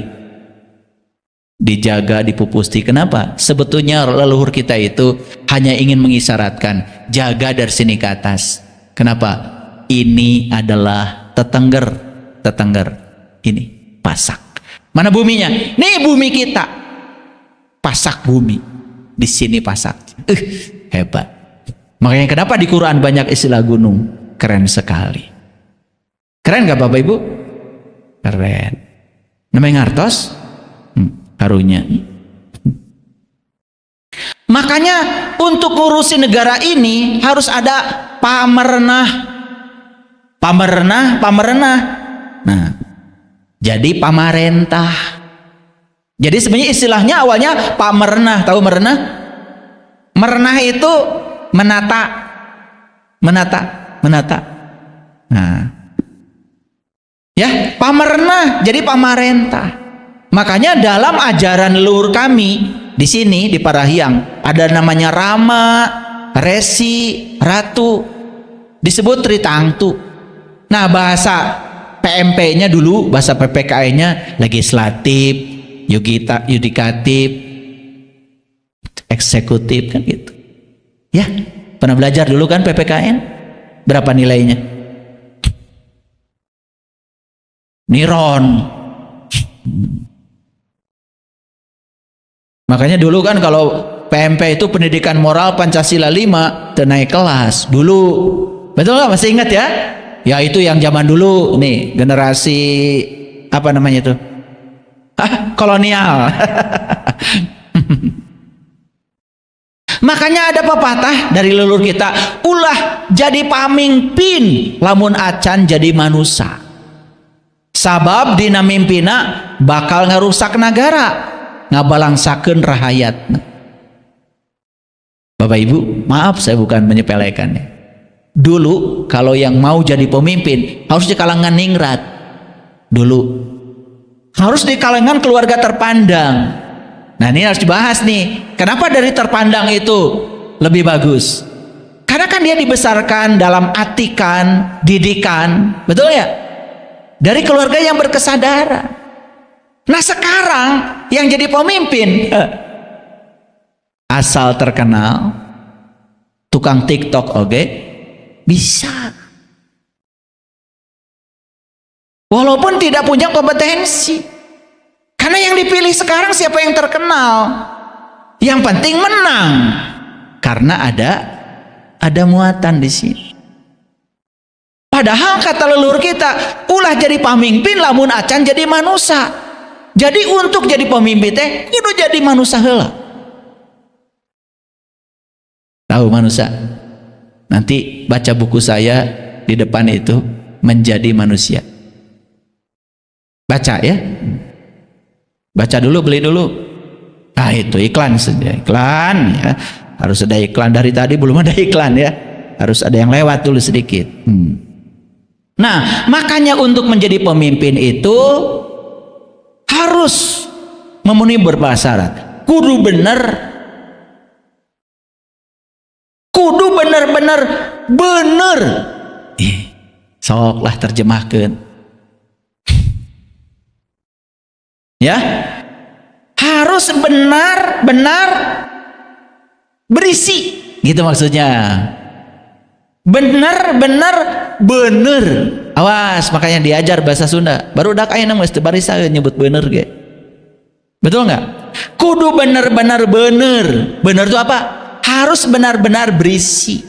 dijaga, dipupusti. Kenapa? Sebetulnya leluhur kita itu hanya ingin mengisyaratkan jaga dari sini ke atas. Kenapa? Ini adalah tetengger. Ini Pasak. Mana buminya? Nih bumi kita. Pasak bumi. Di sini Pasak. Hebat. Makanya kenapa di Quran banyak istilah gunung? Keren sekali. Keren gak Bapak Ibu? Keren. Namanya ngartos? Karunya. Makanya untuk ngurusin negara ini harus ada pamerentah. Nah, jadi pamarentah. Jadi sebenarnya istilahnya awalnya pamerentah. Tahu merenah? Merenah itu menata. Nah, ya, pamerentah jadi pamarentah. Makanya dalam ajaran leluhur kami di sini di Parahiang ada namanya Rama, Resi, Ratu, disebut Tritangtu. Nah, bahasa PMP-nya dulu, bahasa PPKI-nya legislatif, yudikatif, eksekutif kan gitu. Ya, pernah belajar dulu kan PPKN? Berapa nilainya? Niron. Makanya dulu kan kalau PMP itu pendidikan moral Pancasila 5 naik kelas dulu, betul nggak? Masih ingat ya? Ya itu yang zaman dulu nih, generasi apa namanya itu? Kolonial. Makanya ada pepatah dari leluhur kita, ulah jadi pamimpin lamun acan jadi manusia. Sabab dina mimpina bakal ngerusak negara, ngabalangsakeun rahayat. Bapak Ibu, maaf saya bukan menyepelekannya. Dulu kalau yang mau jadi pemimpin harus di kalangan ningrat. Dulu harus di kalangan keluarga terpandang. Nah ini harus dibahas nih. Kenapa dari terpandang itu lebih bagus? Karena kan dia dibesarkan dalam atikan, didikan, betul ya? Dari keluarga yang berkesadaran. Nah sekarang yang jadi pemimpin asal terkenal, tukang TikTok oke, bisa. Walaupun tidak punya kompetensi. Karena yang dipilih sekarang siapa yang terkenal? Yang penting menang. Karena ada muatan di sini. Padahal kata leluhur kita, ulah jadi pamimpin lamun acan jadi manusia. Jadi untuk jadi pemimpin teh kudu jadi manusia heula. Tahu manusia? Nanti baca buku saya di depan itu, Menjadi Manusia. Baca ya. Baca dulu, beli dulu. Ah itu iklan saja, iklan ya. Harus ada iklan, dari tadi belum ada iklan ya. Harus ada yang lewat dulu sedikit. Nah, makanya untuk menjadi pemimpin itu harus memenuhi beberapa syarat. Kudu bener-bener bener. Soklah terjemahkan. Ya, harus benar-benar berisi, gitu maksudnya. Benar-benar bener. Awas, makanya diajar bahasa Sunda. Baru dak aya mah teu barisa nyebut bener ge. Betul nggak? Kudu benar-benar bener. Bener itu apa? Harus benar-benar berisi.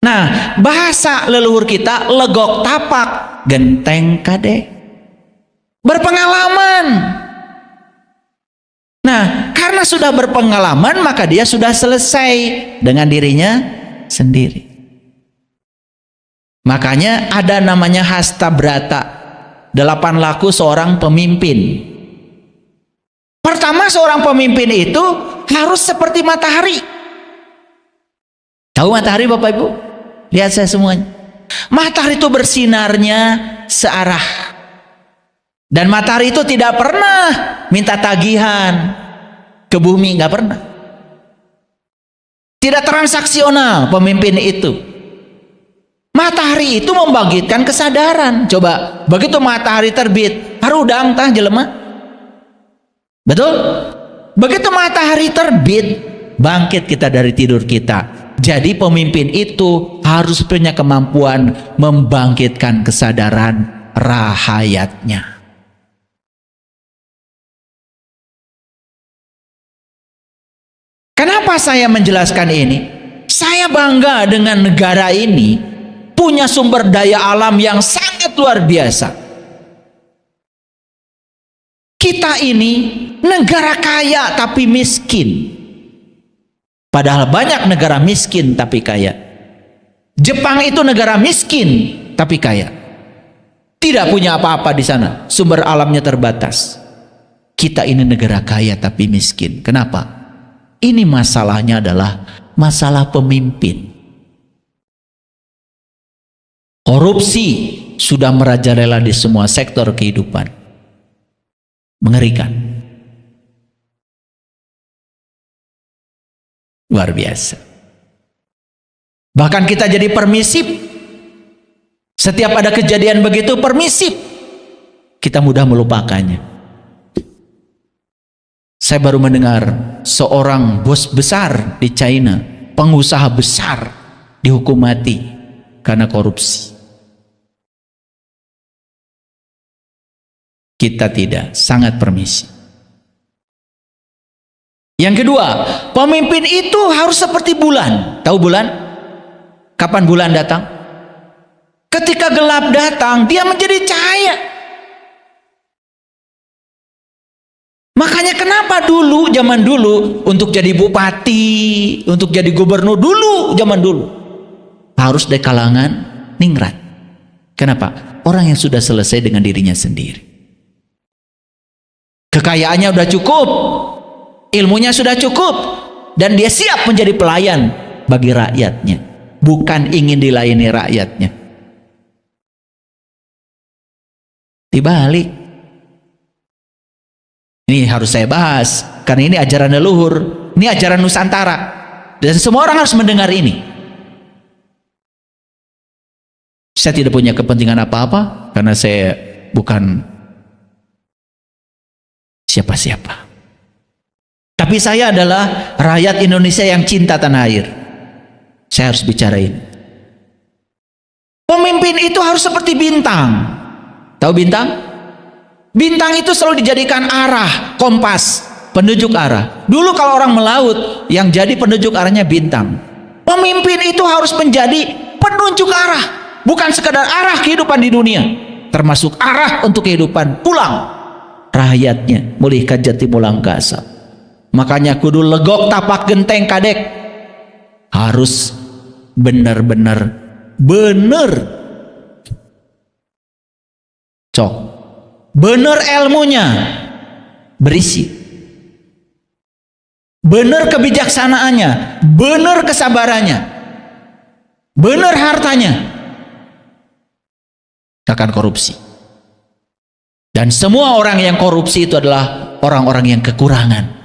Nah, bahasa leluhur kita legok tapak, genteng kade. Berpengalaman. Nah, karena sudah berpengalaman maka dia sudah selesai dengan dirinya sendiri. Makanya ada namanya hasta brata, 8 laku seorang pemimpin. Pertama, seorang pemimpin itu harus seperti matahari. Tahu matahari Bapak Ibu? Lihat saya semuanya. Matahari itu bersinarnya searah. Dan matahari itu tidak pernah minta tagihan ke bumi, nggak pernah. Tidak transaksional pemimpin itu. Matahari itu membangkitkan kesadaran. Coba, begitu matahari terbit, harudang tah jelema. Betul? Begitu matahari terbit, bangkit kita dari tidur kita. Jadi pemimpin itu harus punya kemampuan membangkitkan kesadaran rahayatnya. Kenapa saya menjelaskan ini? Saya bangga dengan negara ini punya sumber daya alam yang sangat luar biasa. Kita ini negara kaya tapi miskin. Padahal banyak negara miskin tapi kaya. Jepang itu negara miskin tapi kaya. Tidak punya apa-apa di sana. Sumber alamnya terbatas. Kita ini negara kaya tapi miskin. Kenapa? Ini masalahnya adalah masalah pemimpin. Korupsi sudah merajalela di semua sektor kehidupan. Mengerikan. Luar biasa. Bahkan kita jadi permisif. Setiap ada kejadian begitu permisif. Kita mudah melupakannya. Saya baru mendengar seorang bos besar di China, pengusaha besar, dihukum mati karena korupsi. Kita tidak, sangat permisi. Yang kedua, pemimpin itu harus seperti bulan. Tahu bulan? Kapan bulan datang? Ketika gelap datang, dia menjadi cahaya. Makanya kenapa dulu, zaman dulu, untuk jadi bupati, untuk jadi gubernur dulu, zaman dulu, harus dari kalangan ningrat. Kenapa? Orang yang sudah selesai dengan dirinya sendiri. Kekayaannya sudah cukup, ilmunya sudah cukup, dan dia siap menjadi pelayan bagi rakyatnya, bukan ingin dilayani rakyatnya. Dibalik. Ini harus saya bahas, karena ini ajaran leluhur, ini ajaran Nusantara, dan semua orang harus mendengar ini. Saya tidak punya kepentingan apa-apa, karena saya bukan siapa-siapa. Tapi saya adalah rakyat Indonesia yang cinta tanah air. Saya harus bicara ini. Pemimpin itu harus seperti bintang. Tahu bintang? Bintang itu selalu dijadikan arah, kompas, penunjuk arah. Dulu kalau orang melaut, yang jadi penunjuk arahnya bintang. Pemimpin itu harus menjadi penunjuk arah, bukan sekadar arah kehidupan di dunia, termasuk arah untuk kehidupan pulang rakyatnya, mulihkan jati mulang gasa. Makanya kudu legok tapak genteng kadek, harus benar-benar bener cok, bener ilmunya berisi, bener kebijaksanaannya, bener kesabarannya, bener hartanya, akan korupsi. Dan semua orang yang korupsi itu adalah orang-orang yang kekurangan.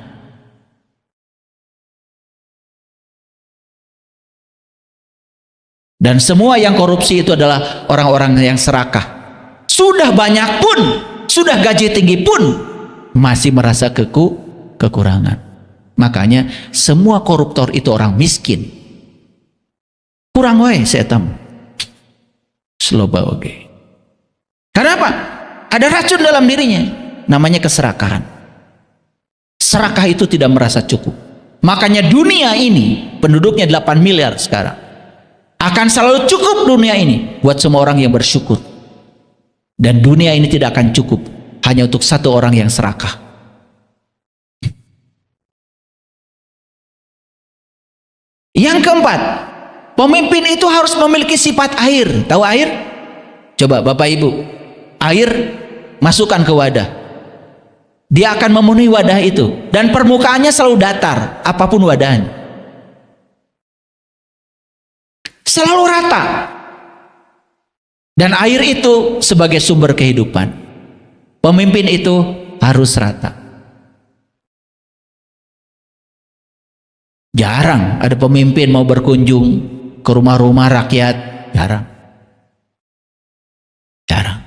Dan semua yang korupsi itu adalah orang-orang yang serakah. Sudah banyak pun, sudah gaji tinggi pun, masih merasa kekurangan. Makanya semua koruptor itu orang miskin. Kurang wae setam. Sloba oge. Karena apa? Ada racun dalam dirinya, namanya keserakahan. Serakah itu tidak merasa cukup. Makanya dunia ini penduduknya 8 miliar sekarang. Akan selalu cukup dunia ini buat semua orang yang bersyukur. Dan dunia ini tidak akan cukup hanya untuk satu orang yang serakah. Yang keempat, pemimpin itu harus memiliki sifat air. Tahu air? Coba Bapak Ibu, air masukkan ke wadah. Dia akan memenuhi wadah itu, dan permukaannya selalu datar, apapun wadahnya. Selalu rata. Dan air itu sebagai sumber kehidupan. Pemimpin itu harus rata. Jarang ada pemimpin mau berkunjung ke rumah-rumah rakyat. Jarang. Jarang.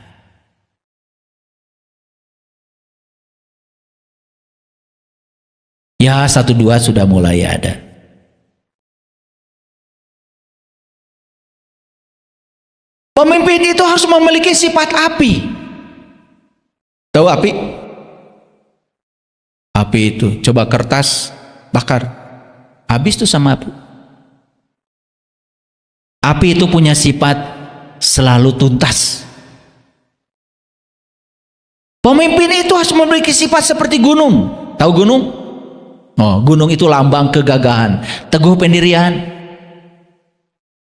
Ya, 1-2 sudah mulai ada. Pemimpin itu harus memiliki sifat api. Tahu api? Api itu, coba kertas bakar, habis tuh sama api. Api itu punya sifat selalu tuntas. Pemimpin itu harus memiliki sifat seperti gunung. Tahu gunung? Oh, gunung itu lambang kegagahan, teguh pendirian.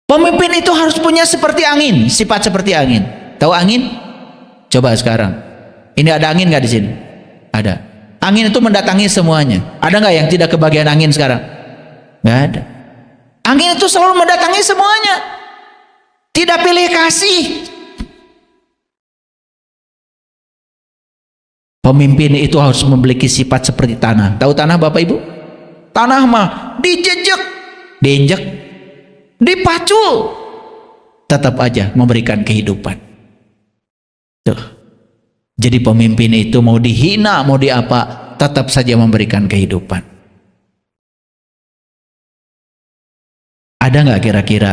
Pemimpin itu harus punya seperti angin, sifat seperti angin. Tahu angin? Coba sekarang. Ini ada angin nggak di sini? Ada. Angin itu mendatangi semuanya. Ada nggak yang tidak kebagian angin sekarang? Nggak ada. Angin itu selalu mendatangi semuanya. Tidak pilih kasih. Pemimpin itu harus memiliki sifat seperti tanah. Tahu tanah Bapak Ibu? Tanah mah dijejek, diinjek, dipacu, tetap aja memberikan kehidupan. Tuh. Jadi pemimpin itu mau dihina, mau diapa, tetap saja memberikan kehidupan. Ada nggak kira-kira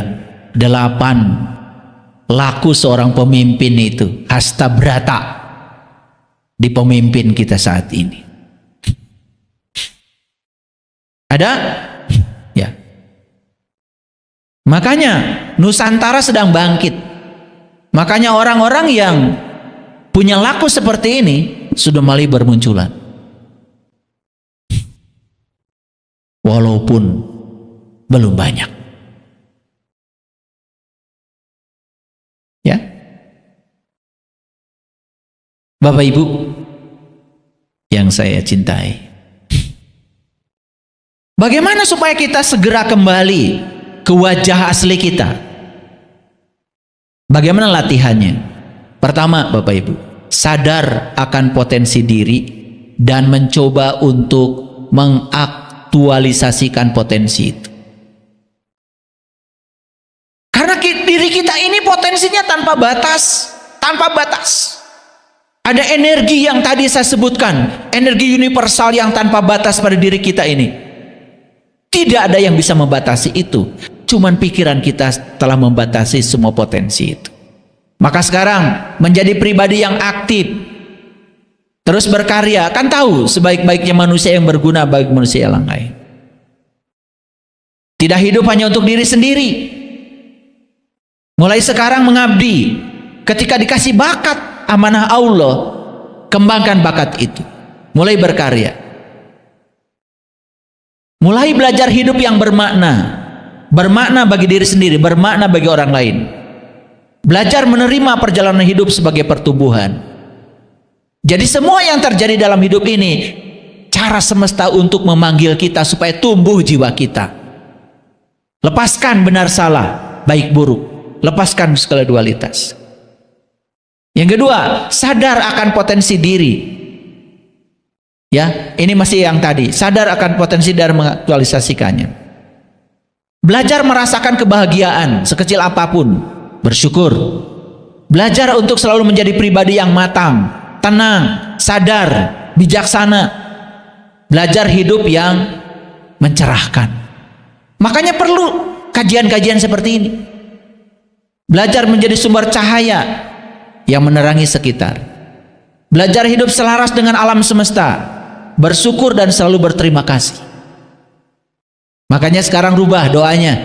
8 laku seorang pemimpin itu? Hasta Brata. di pemimpin kita saat ini? Ada? Ya. Makanya Nusantara sedang bangkit. Makanya orang-orang yang punya laku seperti ini sudah mulai bermunculan. Walaupun belum banyak. Ya. Bapak Ibu yang saya cintai, bagaimana supaya kita segera kembali ke wajah asli kita? Bagaimana latihannya? Pertama, Bapak Ibu, sadar akan potensi diri dan mencoba untuk mengaktualisasikan potensi itu. Karena diri kita ini potensinya tanpa batas, tanpa batas. Ada energi yang tadi saya sebutkan, energi universal yang tanpa batas pada diri kita ini. Tidak ada yang bisa membatasi itu. Cuman pikiran kita telah membatasi semua potensi itu. Maka sekarang menjadi pribadi yang aktif, terus berkarya, kan tahu sebaik-baiknya manusia yang berguna bagi manusia yang lain. Tidak hidup hanya untuk diri sendiri. Mulai sekarang mengabdi. Ketika dikasih bakat amanah Allah, kembangkan bakat itu. Mulai berkarya. Mulai belajar hidup yang bermakna. Bermakna bagi diri sendiri, bermakna bagi orang lain. Belajar menerima perjalanan hidup sebagai pertumbuhan. Jadi semua yang terjadi dalam hidup ini, cara semesta untuk memanggil kita supaya tumbuh jiwa kita. Lepaskan benar salah, baik buruk. Lepaskan segala dualitas. Yang kedua, sadar akan potensi diri. Ya, ini masih yang tadi, sadar akan potensi dan mengaktualisasikannya. Belajar merasakan kebahagiaan sekecil apapun, bersyukur. Belajar untuk selalu menjadi pribadi yang matang, tenang, sadar, bijaksana. Belajar hidup yang mencerahkan. Makanya perlu kajian-kajian seperti ini. Belajar menjadi sumber cahaya yang menerangi sekitar. Belajar hidup selaras dengan alam semesta, bersyukur dan selalu berterima kasih. Makanya sekarang rubah doanya.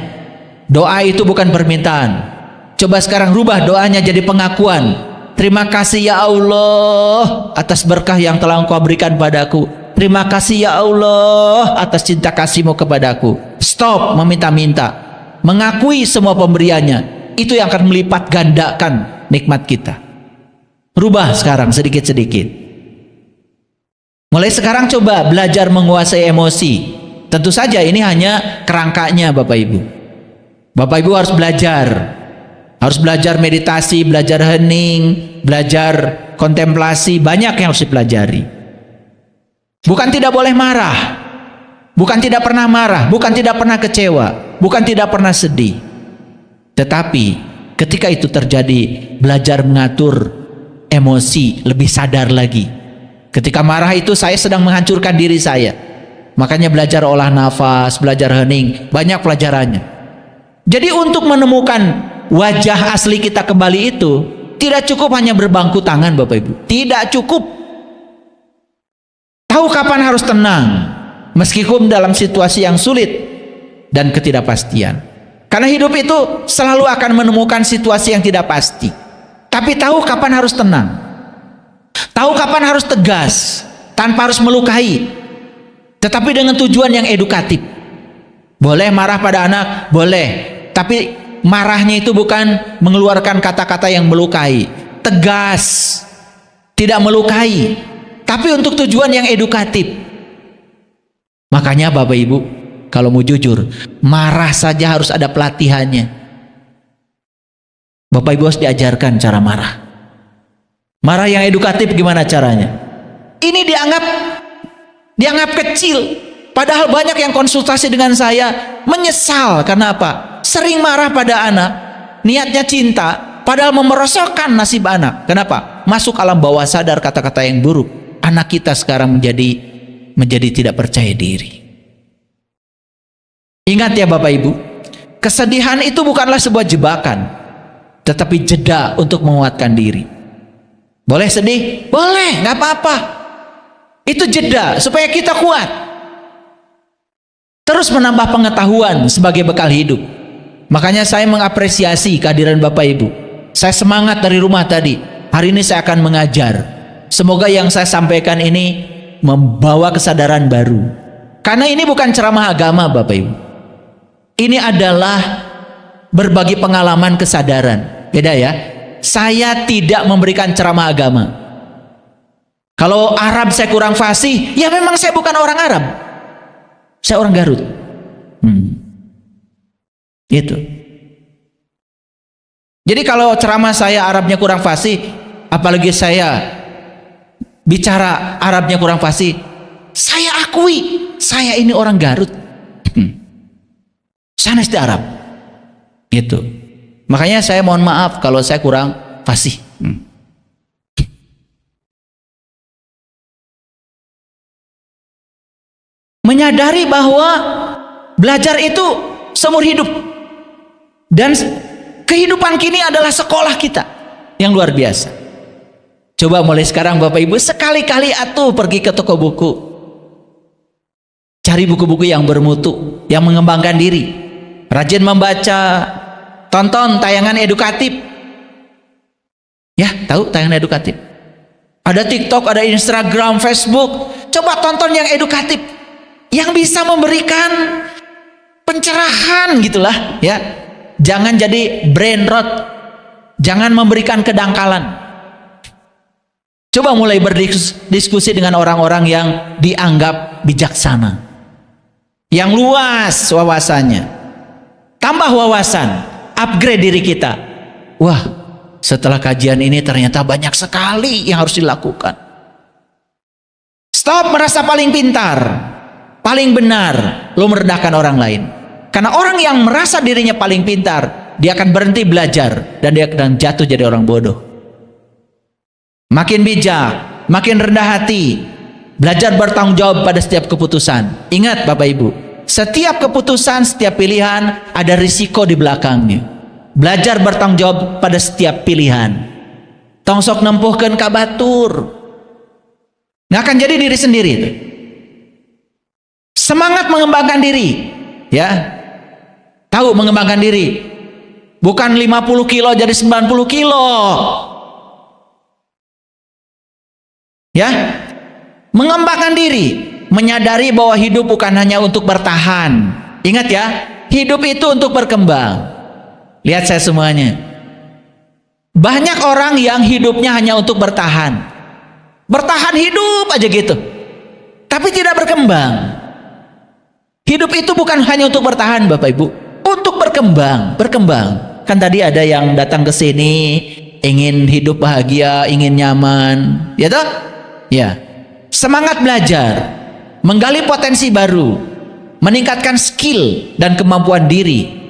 Doa itu bukan permintaan. Coba sekarang rubah doanya jadi pengakuan. Terima kasih ya Allah atas berkah yang telah Engkau berikan padaku. Terima kasih ya Allah atas cinta kasih-Mu kepadaku. Stop meminta-minta. Mengakui semua pemberiannya. Itu yang akan melipat gandakan nikmat kita. Rubah sekarang sedikit-sedikit. Mulai sekarang coba belajar menguasai emosi. Tentu saja ini hanya kerangkanya Bapak Ibu. Bapak Ibu harus belajar. Harus belajar meditasi, belajar hening, belajar kontemplasi. Banyak yang harus dipelajari. Bukan tidak boleh marah. Bukan tidak pernah marah. Bukan tidak pernah kecewa. Bukan tidak pernah sedih. Tetapi ketika itu terjadi, belajar mengatur emosi, lebih sadar lagi. Ketika marah itu saya sedang menghancurkan diri saya. Makanya belajar olah nafas, belajar hening, banyak pelajarannya. Jadi untuk menemukan wajah asli kita kembali itu, tidak cukup hanya berbangku tangan Bapak Ibu. Tidak cukup. Tahu kapan harus tenang, meskipun dalam situasi yang sulit dan ketidakpastian. Karena hidup itu selalu akan menemukan situasi yang tidak pasti. Tapi tahu kapan harus tenang. Tahu kapan harus tegas, tanpa harus melukai. Tetapi dengan tujuan yang edukatif. Boleh marah pada anak, boleh. Tapi marahnya itu bukan mengeluarkan kata-kata yang melukai. Tegas, tidak melukai. Tapi untuk tujuan yang edukatif. Makanya Bapak Ibu, kalau mau jujur, marah saja harus ada pelatihannya. Bapak Ibu harus diajarkan cara marah. Marah yang edukatif gimana caranya? Ini dianggap kecil. Padahal banyak yang konsultasi dengan saya menyesal. Karena apa? Sering marah pada anak. Niatnya cinta, padahal memerosotkan nasib anak. Kenapa? Masuk alam bawah sadar kata-kata yang buruk. Anak kita sekarang menjadi tidak percaya diri. Ingat ya Bapak Ibu, kesedihan itu bukanlah sebuah jebakan, tetapi jeda untuk menguatkan diri. Boleh sedih? Boleh, nggak apa-apa. Itu jeda supaya kita kuat. Terus menambah pengetahuan sebagai bekal hidup. Makanya saya mengapresiasi kehadiran Bapak Ibu. Saya semangat dari rumah tadi. Hari ini saya akan mengajar. Semoga yang saya sampaikan ini membawa kesadaran baru. Karena ini bukan ceramah agama Bapak Ibu. Ini adalah berbagi pengalaman kesadaran. Beda ya. Saya tidak memberikan ceramah agama. Kalau Arab saya kurang fasih, ya memang saya bukan orang Arab. Saya orang Garut. Gitu. Jadi kalau ceramah saya Arabnya kurang fasih, apalagi saya bicara Arabnya kurang fasih, saya akui saya ini orang Garut. Saya di Arab. Gitu. Makanya saya mohon maaf kalau saya kurang fasih. Menyadari bahwa belajar itu seumur hidup, dan kehidupan kini adalah sekolah kita yang luar biasa. Coba mulai sekarang Bapak Ibu sekali-kali atuh pergi ke toko buku, cari buku-buku yang bermutu, yang mengembangkan diri, rajin membaca, tonton tayangan edukatif. Ya, tahu tayangan edukatif? Ada TikTok, ada Instagram, Facebook. Coba tonton yang edukatif, yang bisa memberikan pencerahan gitulah ya. Jangan jadi brain rot, jangan memberikan kedangkalan. Coba mulai berdiskusi dengan orang-orang yang dianggap bijaksana, yang luas wawasannya. Tambah wawasan, upgrade diri kita. Wah, setelah kajian ini ternyata banyak sekali yang harus dilakukan. Stop merasa paling pintar, paling benar, lo merendahkan orang lain. Karena orang yang merasa dirinya paling pintar, dia akan berhenti belajar dan dia akan jatuh jadi orang bodoh. Makin bijak, makin rendah hati, belajar bertanggung jawab pada setiap keputusan. Ingat Bapak Ibu, setiap keputusan, setiap pilihan ada risiko di belakangnya. Belajar bertanggung jawab pada setiap pilihan. Tongsok nempuhkeun ka batur, nggak akan jadi diri sendiri. Semangat mengembangkan diri, ya. Tahu mengembangkan diri, bukan 50 kilo jadi 90 kilo, ya. Mengembangkan diri, menyadari bahwa hidup bukan hanya untuk bertahan. Ingat ya, hidup itu untuk berkembang. Lihat saya semuanya, banyak orang yang hidupnya hanya untuk bertahan, bertahan hidup aja gitu, tapi tidak berkembang. Hidup itu bukan hanya untuk bertahan Bapak Ibu, untuk berkembang. Kan tadi ada yang datang ke sini ingin hidup bahagia, ingin nyaman, ya toh? Ya. Semangat belajar, menggali potensi baru, meningkatkan skill dan kemampuan diri.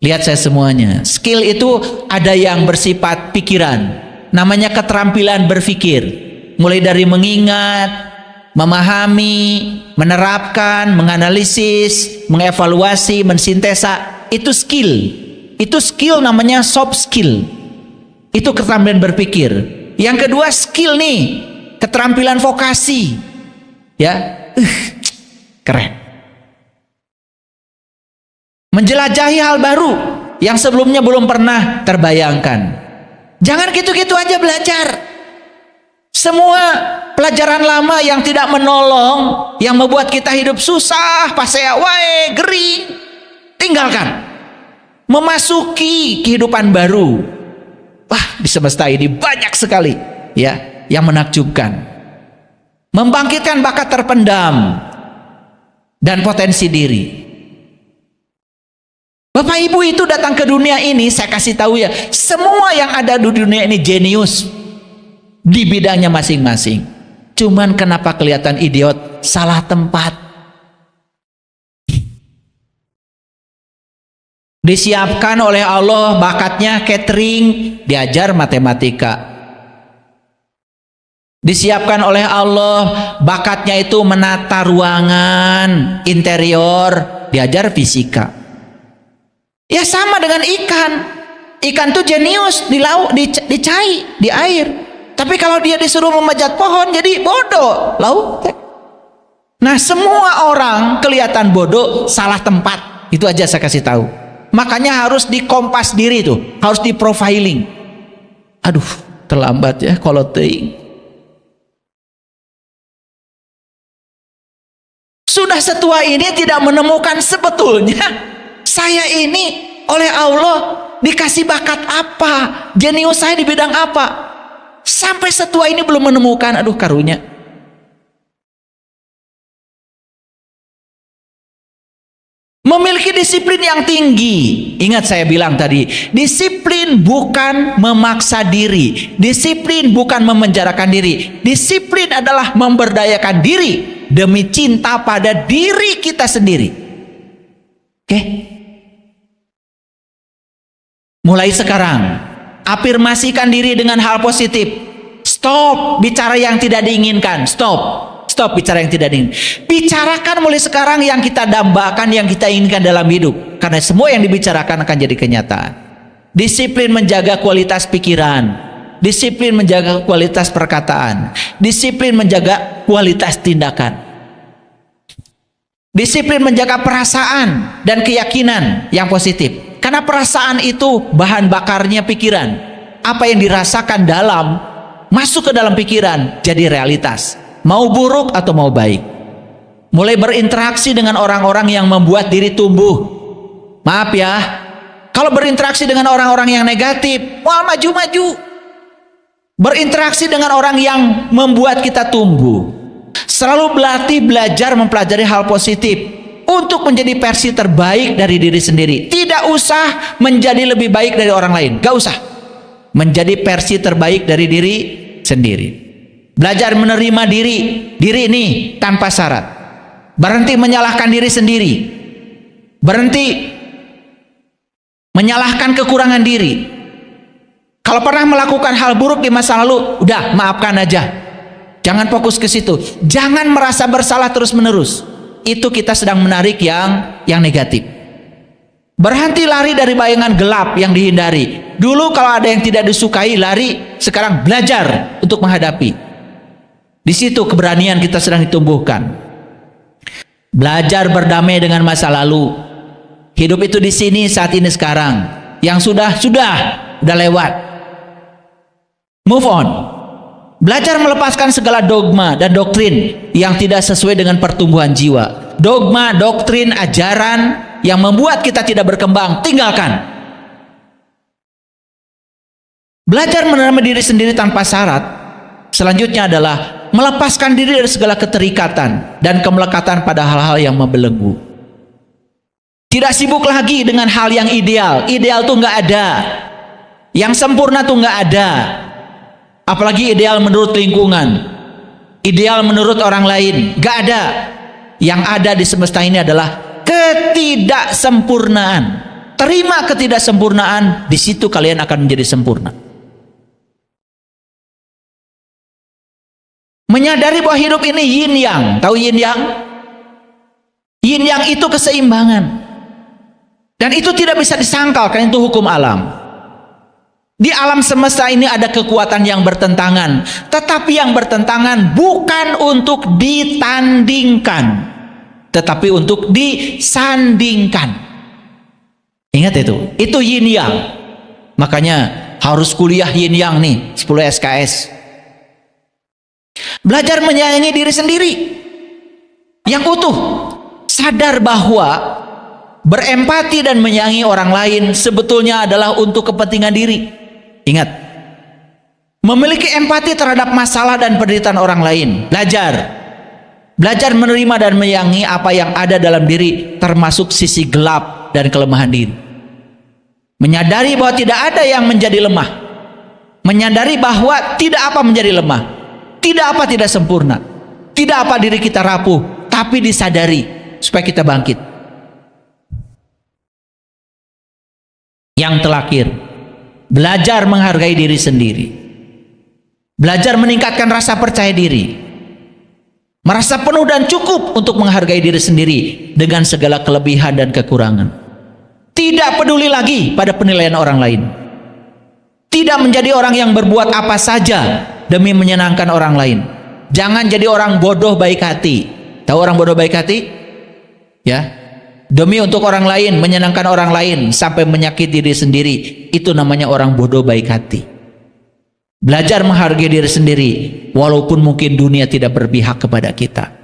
Lihat saya semuanya, skill itu ada yang bersifat pikiran, namanya keterampilan berpikir, mulai dari mengingat, memahami, menerapkan, menganalisis, mengevaluasi, mensintesa. Itu skill. Itu skill namanya soft skill. Itu keterampilan berpikir. Yang kedua skill nih, keterampilan vokasi. Ya, keren. Menjelajahi hal baru yang sebelumnya belum pernah terbayangkan. Jangan gitu-gitu aja belajar. Semua pelajaran lama yang tidak menolong, yang membuat kita hidup susah, pasea wae, gering, tinggalkan. Memasuki kehidupan baru. Wah, di semesta ini banyak sekali ya yang menakjubkan. Membangkitkan bakat terpendam dan potensi diri. Bapak Ibu itu datang ke dunia ini, saya kasih tahu ya, semua yang ada di dunia ini jenius di bidangnya masing-masing. Cuman kenapa kelihatan idiot? Salah tempat. Disiapkan oleh Allah bakatnya catering, diajar matematika. Disiapkan oleh Allah bakatnya itu menata ruangan interior, diajar fisika. Ya sama dengan ikan. Ikan tuh jenius di laut, di cai, di air. Tapi kalau dia disuruh memanjat pohon jadi bodoh. Lalu, nah semua orang kelihatan bodoh salah tempat. Itu aja saya kasih tahu. Makanya harus dikompas diri tuh, harus di profiling. Aduh, terlambat ya kalau teing. Sudah setua ini tidak menemukan sebetulnya saya ini oleh Allah dikasih bakat apa, jenius saya di bidang apa. Sampai setua ini belum menemukan, aduh karunya. Memiliki disiplin yang tinggi. Ingat saya bilang tadi, disiplin bukan memaksa diri, disiplin bukan memenjarakan diri, disiplin adalah memberdayakan diri demi cinta pada diri kita sendiri. Oke? Mulai sekarang, afirmasikan diri dengan hal positif. Stop bicara yang tidak diinginkan. Stop bicara yang tidak diinginkan. Bicarakan mulai sekarang yang kita dambakan, yang kita inginkan dalam hidup. Karena semua yang dibicarakan akan jadi kenyataan. Disiplin menjaga kualitas pikiran, disiplin menjaga kualitas perkataan, disiplin menjaga kualitas tindakan, disiplin menjaga perasaan dan keyakinan yang positif. Karena perasaan itu bahan bakarnya pikiran. Apa yang dirasakan dalam masuk ke dalam pikiran jadi realitas, mau buruk atau mau baik. Mulai berinteraksi dengan orang-orang yang membuat diri tumbuh. Maaf ya, kalau berinteraksi dengan orang-orang yang negatif, wah maju-maju. Berinteraksi dengan orang yang membuat kita tumbuh. Selalu belajar mempelajari hal positif untuk menjadi versi terbaik dari diri sendiri. Tidak usah menjadi lebih baik dari orang lain, gak usah. Menjadi versi terbaik dari diri sendiri. Belajar menerima diri ini tanpa syarat. Berhenti menyalahkan diri sendiri. Berhenti menyalahkan kekurangan diri. Kalau pernah melakukan hal buruk di masa lalu, udah maafkan aja. Jangan fokus ke situ. Jangan merasa bersalah terus-menerus. Itu kita sedang menarik yang negatif. Berhenti lari dari bayangan gelap yang dihindari. Dulu kalau ada yang tidak disukai lari, sekarang belajar untuk menghadapi. Di situ keberanian kita sedang ditumbuhkan. Belajar berdamai dengan masa lalu. Hidup itu di sini saat ini sekarang. Yang sudah lewat. Move on. Belajar melepaskan segala dogma dan doktrin yang tidak sesuai dengan pertumbuhan jiwa. Dogma, doktrin, ajaran yang membuat kita tidak berkembang, tinggalkan. Belajar menerima diri sendiri tanpa syarat. Selanjutnya adalah melepaskan diri dari segala keterikatan dan kemelekatan pada hal-hal yang membelenggu. Tidak sibuk lagi dengan hal yang ideal. Ideal tuh nggak ada. Yang sempurna tuh nggak ada. Apalagi ideal menurut lingkungan, ideal menurut orang lain, gak ada. Yang ada di semesta ini adalah ketidaksempurnaan. Terima ketidaksempurnaan, di situ kalian akan menjadi sempurna. Menyadari bahwa hidup ini yin yang. Tahu yin yang? Yin yang itu keseimbangan. Dan itu tidak bisa disangkal, karena itu hukum alam. Di alam semesta ini ada kekuatan yang bertentangan, tetapi yang bertentangan bukan untuk ditandingkan, tetapi untuk disandingkan. Ingat itu yin yang. Makanya harus kuliah yin yang nih, 10 SKS. Belajar menyayangi diri sendiri yang utuh, sadar bahwa berempati dan menyayangi orang lain sebetulnya adalah untuk kepentingan diri. Ingat, memiliki empati terhadap masalah dan penderitaan orang lain. Belajar menerima dan menyayangi apa yang ada dalam diri, termasuk sisi gelap dan kelemahan diri. Menyadari bahwa tidak ada yang menjadi lemah. Menyadari bahwa tidak apa menjadi lemah, tidak apa tidak sempurna, tidak apa diri kita rapuh, tapi disadari supaya kita bangkit. Yang terakhir, belajar menghargai diri sendiri. Belajar meningkatkan rasa percaya diri. Merasa penuh dan cukup untuk menghargai diri sendiri dengan segala kelebihan dan kekurangan. Tidak peduli lagi pada penilaian orang lain. Tidak menjadi orang yang berbuat apa saja demi menyenangkan orang lain. Jangan jadi orang bodoh baik hati. Tahu orang bodoh baik hati? Ya, demi untuk orang lain, menyenangkan orang lain sampai menyakiti diri sendiri, itu namanya orang bodoh baik hati. Belajar menghargai diri sendiri walaupun mungkin dunia tidak berpihak kepada kita.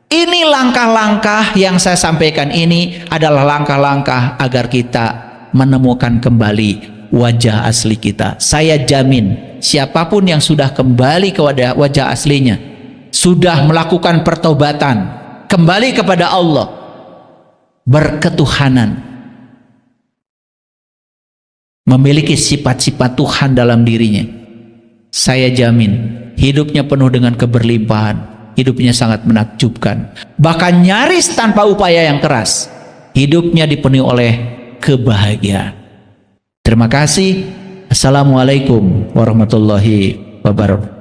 Ini langkah-langkah yang saya sampaikan ini adalah langkah-langkah agar kita menemukan kembali wajah asli kita. Saya jamin siapapun yang sudah kembali ke wajah aslinya, sudah melakukan pertobatan, kembali kepada Allah, berketuhanan, memiliki sifat-sifat Tuhan dalam dirinya, saya jamin hidupnya penuh dengan keberlimpahan, hidupnya sangat menakjubkan, bahkan nyaris tanpa upaya yang keras, hidupnya dipenuhi oleh kebahagiaan. Terima kasih. Assalamualaikum warahmatullahi wabarakatuh.